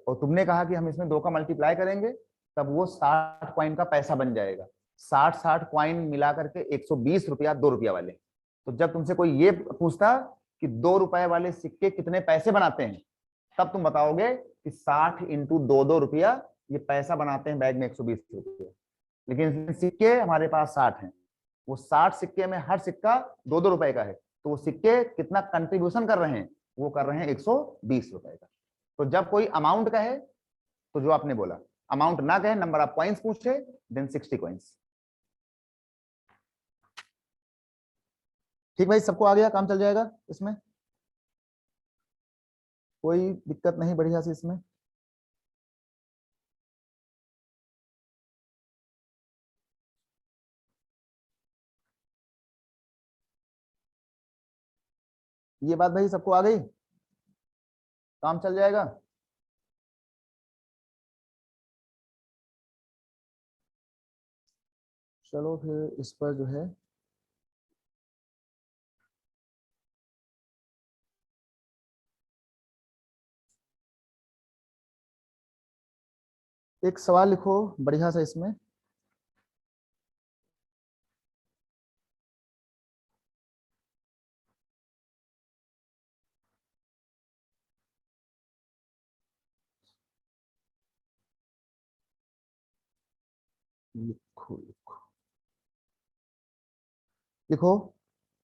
S1: और तुमने कहा कि हम इसमें 2 का मल्टीप्लाई करेंगे तब वो 60 क्वाइन का पैसा बन जाएगा। 60 क्वाइन मिला करके 120 रुपया 2 रुपया वाले। तो जब तुमसे कोई ये पूछता कि 2 रुपए वाले सिक्के कितने पैसे बनाते हैं, तब तुम बताओगे कि 60 इंटू 2 रुपया ये पैसा बनाते हैं बैग में 120 रुपया। लेकिन सिक्के हमारे पास 60 हैं, वो 60 सिक्के में हर सिक्का 2 रुपए का है, तो वो सिक्के कितना कंट्रीब्यूशन कर रहे हैं, वो कर रहे हैं 120 रुपए का। तो जब कोई अमाउंट कहे तो जो आपने बोला, अमाउंट ना कहे, नंबर ऑफ कॉइंस पूछे, देन 60 कॉइंस। ठीक भाई, सबको आ गया, काम चल जाएगा इसमें, कोई दिक्कत नहीं, बढ़िया से इसमें। ये बात भाई सबको आ गई, काम चल जाएगा। चलो फिर इस पर जो है एक सवाल लिखो बढ़िया सा इसमें। लिखो लिखो लिखो,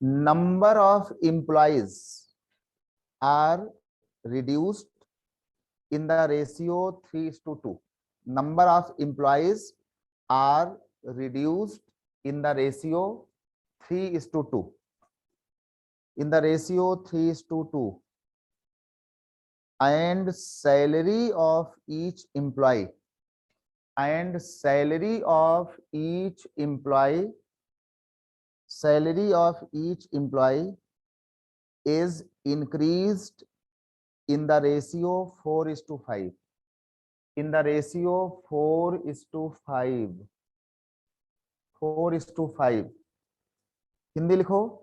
S1: number of employees are reduced in the ratio 3:2। number of employees are reduced in the ratio 3:2, in the ratio 3:2, and salary of each employee, and salary of each employee, salary of each employee is increased in the ratio 4:5, in the ratio 4:5, 4:5। Hindi लिखो,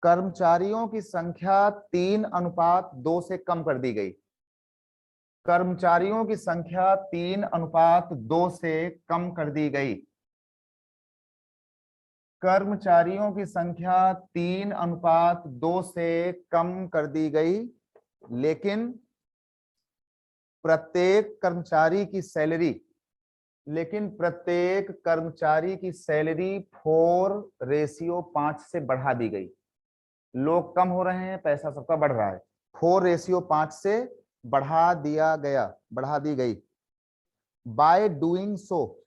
S1: कर्मचारियों की संख्या 3:2 से कम कर दी गई, कर्मचारियों की संख्या 3:2 से कम कर दी गई, कर्मचारियों की संख्या 3:2 से कम कर दी गई, लेकिन प्रत्येक कर्मचारी की सैलरी, लेकिन प्रत्येक कर्मचारी की सैलरी 4:5 से बढ़ा दी गई। लोग कम हो रहे हैं, पैसा सबका बढ़ रहा है, 4:5 से बढ़ा दिया गया, बढ़ा दी गई। By doing so,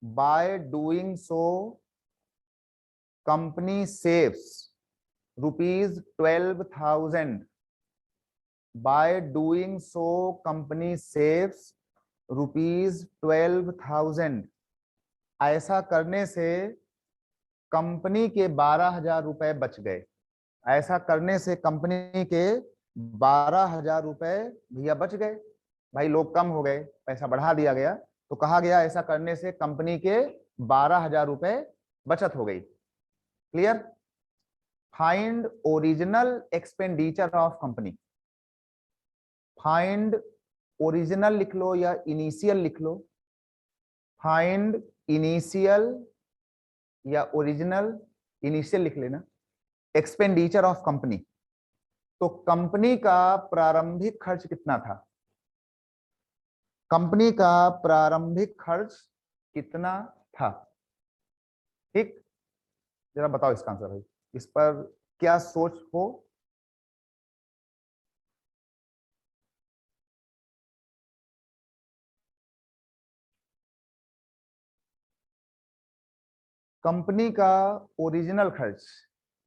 S1: by doing so company saves ₹12,000, by doing so company saves ₹12,000। ऐसा करने से कंपनी के 12,000 रुपए बच गए, ऐसा करने से कंपनी के 12,000 रुपए भैया बच गए। भाई लोग कम हो गए, पैसा बढ़ा दिया गया, तो कहा गया ऐसा करने से कंपनी के 12,000 रुपए बचत हो गई। Clear? Find original expenditure of company, find original लिख लो या इनिशियल लिख लो, फाइंड इनिशियल या ओरिजिनल, इनिशियल लिख लेना, एक्सपेंडिचर ऑफ कंपनी। तो कंपनी का प्रारंभिक खर्च कितना था, कंपनी का प्रारंभिक खर्च कितना था? ठीक, जरा बताओ इसका आंसर भाई, इस पर क्या सोच हो। कंपनी का ओरिजिनल खर्च,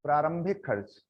S1: प्रारंभिक खर्च,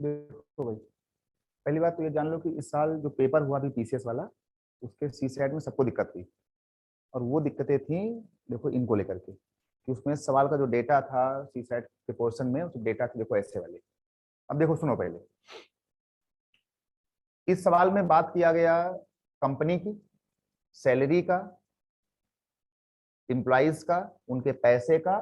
S1: देखो भाई, पहली बात तो ये जान लो कि इस साल जो पेपर हुआ भी पीसीएस वाला, उसके सी सेट में सबको दिक्कत हुई, और वो दिक्कतें थी देखो इनको लेकर के, कि उसमें सवाल का जो डेटा था सी सेट के पोर्शन में, उस डेटा थे देखो ऐसे वाले। अब देखो सुनो, पहले इस सवाल में बात किया गया कंपनी की, सैलरी का, एम्प्लॉइज का, उनके पैसे का,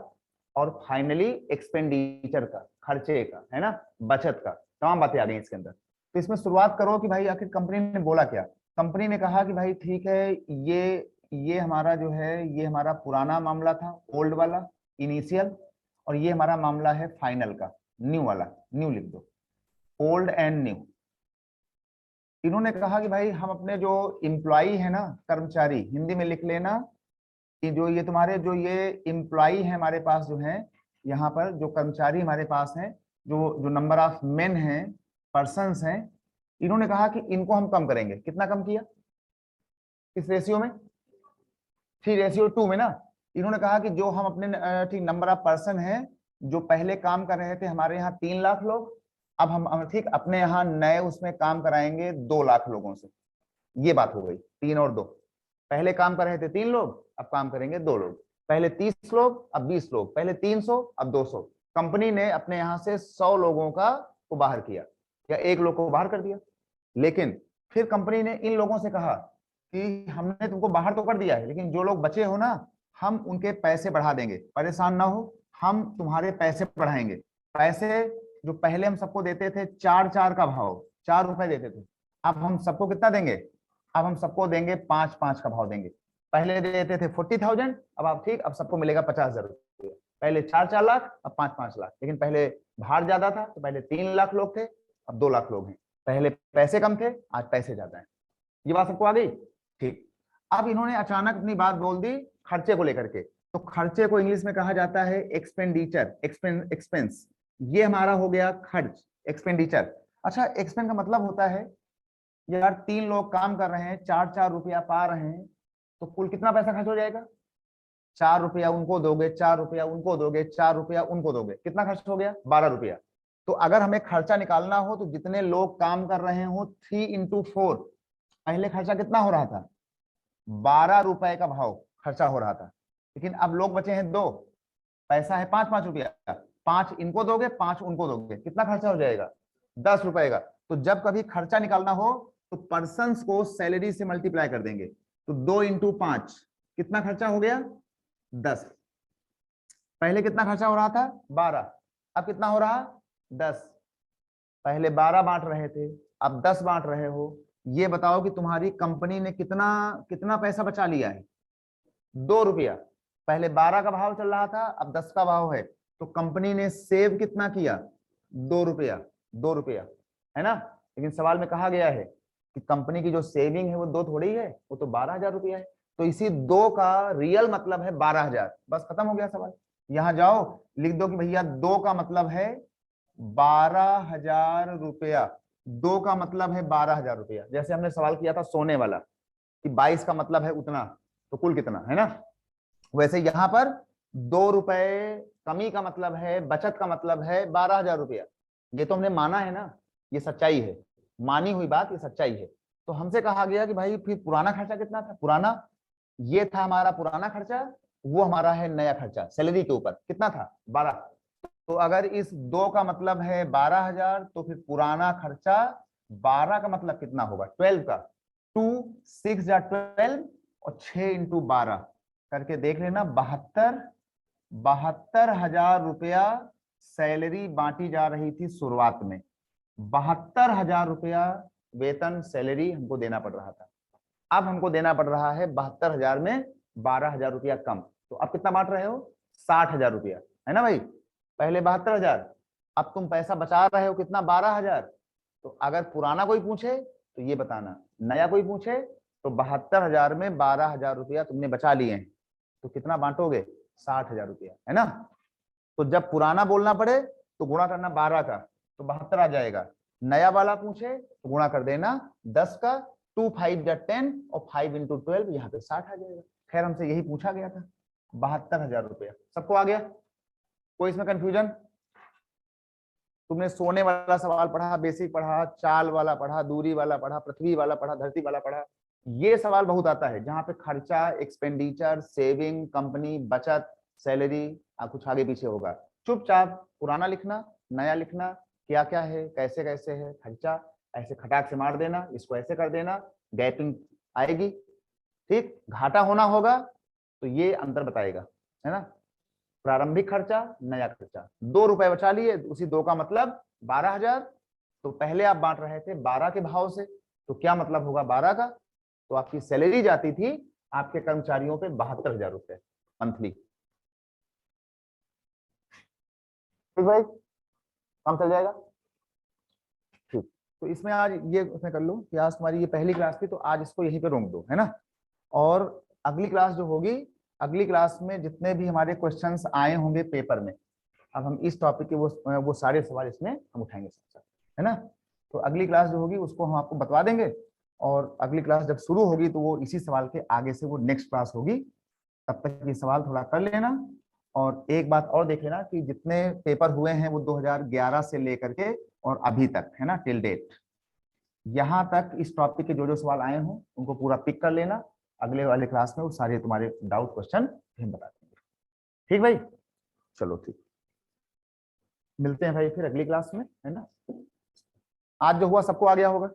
S1: और फाइनली एक्सपेंडिचर का, खर्चे का, है ना, बचत का, तमाम बातें आ गई इसके अंदर। तो इसमें शुरुआत करो कि भाई आखिर कंपनी ने बोला क्या। कंपनी ने कहा कि भाई ठीक है, ये हमारा जो है, ये हमारा पुराना मामला था, ओल्ड वाला, इनिशियल, और ये हमारा मामला है फाइनल का, न्यू वाला, न्यू लिख दो, ओल्ड एंड न्यू। इन्होंने कहा कि भाई हम अपने जो एम्प्लॉई है ना, कर्मचारी, हिंदी में लिख लेना कि जो ये तुम्हारे जो ये एम्प्लॉई है हमारे पास जो है, यहाँ पर जो कर्मचारी हमारे पास हैं, जो जो नंबर ऑफ मेन हैं, पर्सन्स हैं, इन्होंने कहा कि इनको हम कम करेंगे। कितना कम किया, किस रेशियो में, 3:2 में ना। इन्होंने कहा कि जो हम अपने ठीक नंबर ऑफ पर्सन हैं, जो पहले काम कर रहे थे हमारे यहाँ 3 लाख लोग, अब हम ठीक अपने यहाँ नए उसमें काम कराएंगे 2 लाख लोगों से। ये बात हो गई, 3 और 2। पहले काम कर रहे थे 3 लोग, अब काम करेंगे 2 लोग। पहले 30 लोग, अब 20 लोग। पहले 300, अब 200। कंपनी ने अपने यहाँ से 100 लोगों का को बाहर किया। या एक लोग को बाहर कर दिया। लेकिन फिर कंपनी ने इन लोगों से कहा कि हमने तुमको बाहर तो कर दिया है, लेकिन जो लोग बचे हो ना, हम उनके पैसे बढ़ा देंगे, परेशान ना हो, हम तुम्हारे पैसे बढ़ाएंगे। पैसे जो पहले हम सबको देते थे 4 का भाव, 4 रुपए देते थे, अब हम सबको कितना देंगे? अब हम सबको देंगे 5 का भाव देंगे। पहले देते थे 40,000, अब आप ठीक, अब सबको मिलेगा 50,000 रुपये। पहले 4 लाख, अब 5 लाख। लेकिन पहले भार ज्यादा था, तो पहले 3 लाख लोग थे, अब 2 लाख लोग हैं। पहले पैसे कम थे, आज पैसे ज्यादा हैं। ये बात सबको आ गई? ठीक। अब इन्होंने अचानक अपनी बात बोल दी खर्चे को लेकर के। तो खर्चे को इंग्लिश में कहा जाता है एक्सपेंडिचर, एक्सपेंस। ये हमारा हो गया खर्च, एक्सपेंडिचर। अच्छा, एक्सपेंस का मतलब होता है यार 3 लोग काम कर रहे हैं, 4 रुपया पा रहे हैं, तो कुल कितना पैसा खर्च हो जाएगा? 4 रुपया उनको दोगे, 4 रुपया उनको दोगे, 4 रुपया उनको दोगे, कितना खर्च हो गया? 12 रुपया। तो अगर हमें खर्चा निकालना हो तो जितने लोग काम कर रहे हो 3 into 4, पहले खर्चा कितना हो रहा था? 12 रुपए का भाव खर्चा हो रहा था। लेकिन अब लोग बचे हैं 2, पैसा है 5 रुपया, 5 इनको दोगे, 5 उनको दोगे, कितना खर्चा हो जाएगा? 10 रुपए का। तो जब कभी खर्चा निकालना हो तो पर्सन्स को सैलरी से मल्टीप्लाई कर देंगे। तो 2 into 5 कितना खर्चा हो गया? 10। पहले कितना खर्चा हो रहा था? 12। अब कितना हो रहा? 10। पहले 12 बांट रहे थे, अब 10 बांट रहे हो। ये बताओ कि तुम्हारी कंपनी ने कितना कितना पैसा बचा लिया है? 2 रुपया। पहले 12 का भाव चल रहा था, अब 10 का भाव है, तो कंपनी ने सेव कितना किया? 2 रुपया। 2 रुपया, है ना? लेकिन सवाल में कहा गया है कि कंपनी की जो सेविंग है वो 2 थोड़ी है, वो तो 12,000 रुपया है। तो इसी 2 का रियल मतलब है 12,000। बस खत्म हो गया सवाल। यहां जाओ, लिख दो कि भैया 2 का मतलब है 12,000 रुपया। 2 का मतलब है 12,000 रुपया। जैसे हमने सवाल किया था सोने वाला कि 22 का मतलब है उतना, तो कुल कितना, है ना? वैसे यहां पर 2 रुपए कमी का मतलब है, बचत का मतलब है 12,000 रुपया। ये तो हमने माना है ना, ये सच्चाई है, मानी हुई बात, ये सच्चाई है। तो हमसे कहा गया कि भाई फिर पुराना खर्चा कितना था? पुराना, ये था हमारा पुराना खर्चा, वो हमारा है नया खर्चा सैलरी के ऊपर, कितना था? 12। तो अगर इस 2 का मतलब है 12,000, तो फिर पुराना खर्चा 12 का मतलब कितना होगा? 12 का। 2 6 या 12 और 6 into 12 करके देख लेना। 72,000 रुपया सैलरी बांटी जा रही थी शुरुआत में। 72,000 रुपया वेतन सैलरी हमको देना पड़ रहा था। अब हमको देना पड़ रहा है 72,000 में 12,000 रुपया कम। तो अब कितना बांट रहे हो? 60,000 रुपया, है ना भाई? पहले 72,000, अब तुम पैसा बचा रहे हो कितना? 12,000। तो अगर पुराना कोई पूछे तो ये बताना, नया कोई पूछे तो 72,000 में 12,000 रुपया तुमने बचा लिए हैं, तो कितना बांटोगे? 60,000 रुपया, है ना? तो जब पुराना बोलना पड़े तो गुणा करना 12 का, तो 72 आ जाएगा। नया वाला पूछे तो गुणा कर देना 10 का, 2 5 या 10 और 5 into 12, यहाँ पे 60 आ जाएगा। खैर हमसे यही पूछा गया था, 72,000 रुपया। सबको आ गया? कोई इसमें कंफ्यूजन? तुमने सोने वाला सवाल पढ़ा, बेसिक पढ़ा, चाल वाला पढ़ा, दूरी वाला पढ़ा, पृथ्वी वाला पढ़ा, धरती वाला पढ़ा। ये सवाल बहुत आता है जहां पे खर्चा, एक्सपेंडिचर, सेविंग, कंपनी, बचत, सैलरी कुछ आगे पीछे होगा। चुपचाप पुराना लिखना, नया लिखना, क्या क्या है, कैसे कैसे है खर्चा, ऐसे खटाक से मार देना, इसको ऐसे कर देना, गैपिंग आएगी। ठीक, घाटा होना होगा तो ये अंतर बताएगा, है ना? प्रारंभिक खर्चा, नया खर्चा। 2 रुपए बचा लिए, उसी 2 का मतलब 12,000। तो पहले आप बांट रहे थे 12 के भाव से, तो क्या मतलब होगा 12 का? तो आपकी सैलरी जाती थी आपके कर्मचारियों पे 72,000 रुपए मंथली। ठीक भाई, काम चल जाएगा? ठीक। तो इसमें आज ये उसमें कर लो कि आज तुम्हारी ये पहली क्लास थी, तो आज इसको यहीं पे रोक दो, है ना? और अगली क्लास जो होगी, अगली क्लास में जितने भी हमारे क्वेश्चंस आए होंगे पेपर में, अब हम इस टॉपिक के वो सारे सवाल इसमें हम उठाएंगे साथ साथ, है ना? तो अगली क्लास जो होगी उसको हम आपको बतवा देंगे, और अगली क्लास जब शुरू होगी तो वो इसी सवाल के आगे से वो नेक्स्ट क्लास होगी। तब तक ये सवाल थोड़ा कर लेना। और एक बात और देख लेना कि जितने पेपर हुए हैं वो 2011 से लेकर के और अभी तक, है ना, टिल डेट, यहाँ तक इस टॉपिक के जो जो सवाल आए हों उनको पूरा पिक कर लेना। अगले वाले क्लास में वो सारे तुम्हारे डाउट क्वेश्चन हम बता देंगे। ठीक भाई, चलो ठीक, मिलते हैं भाई फिर अगली क्लास में, है ना? आज जो हुआ सबको आ गया होगा।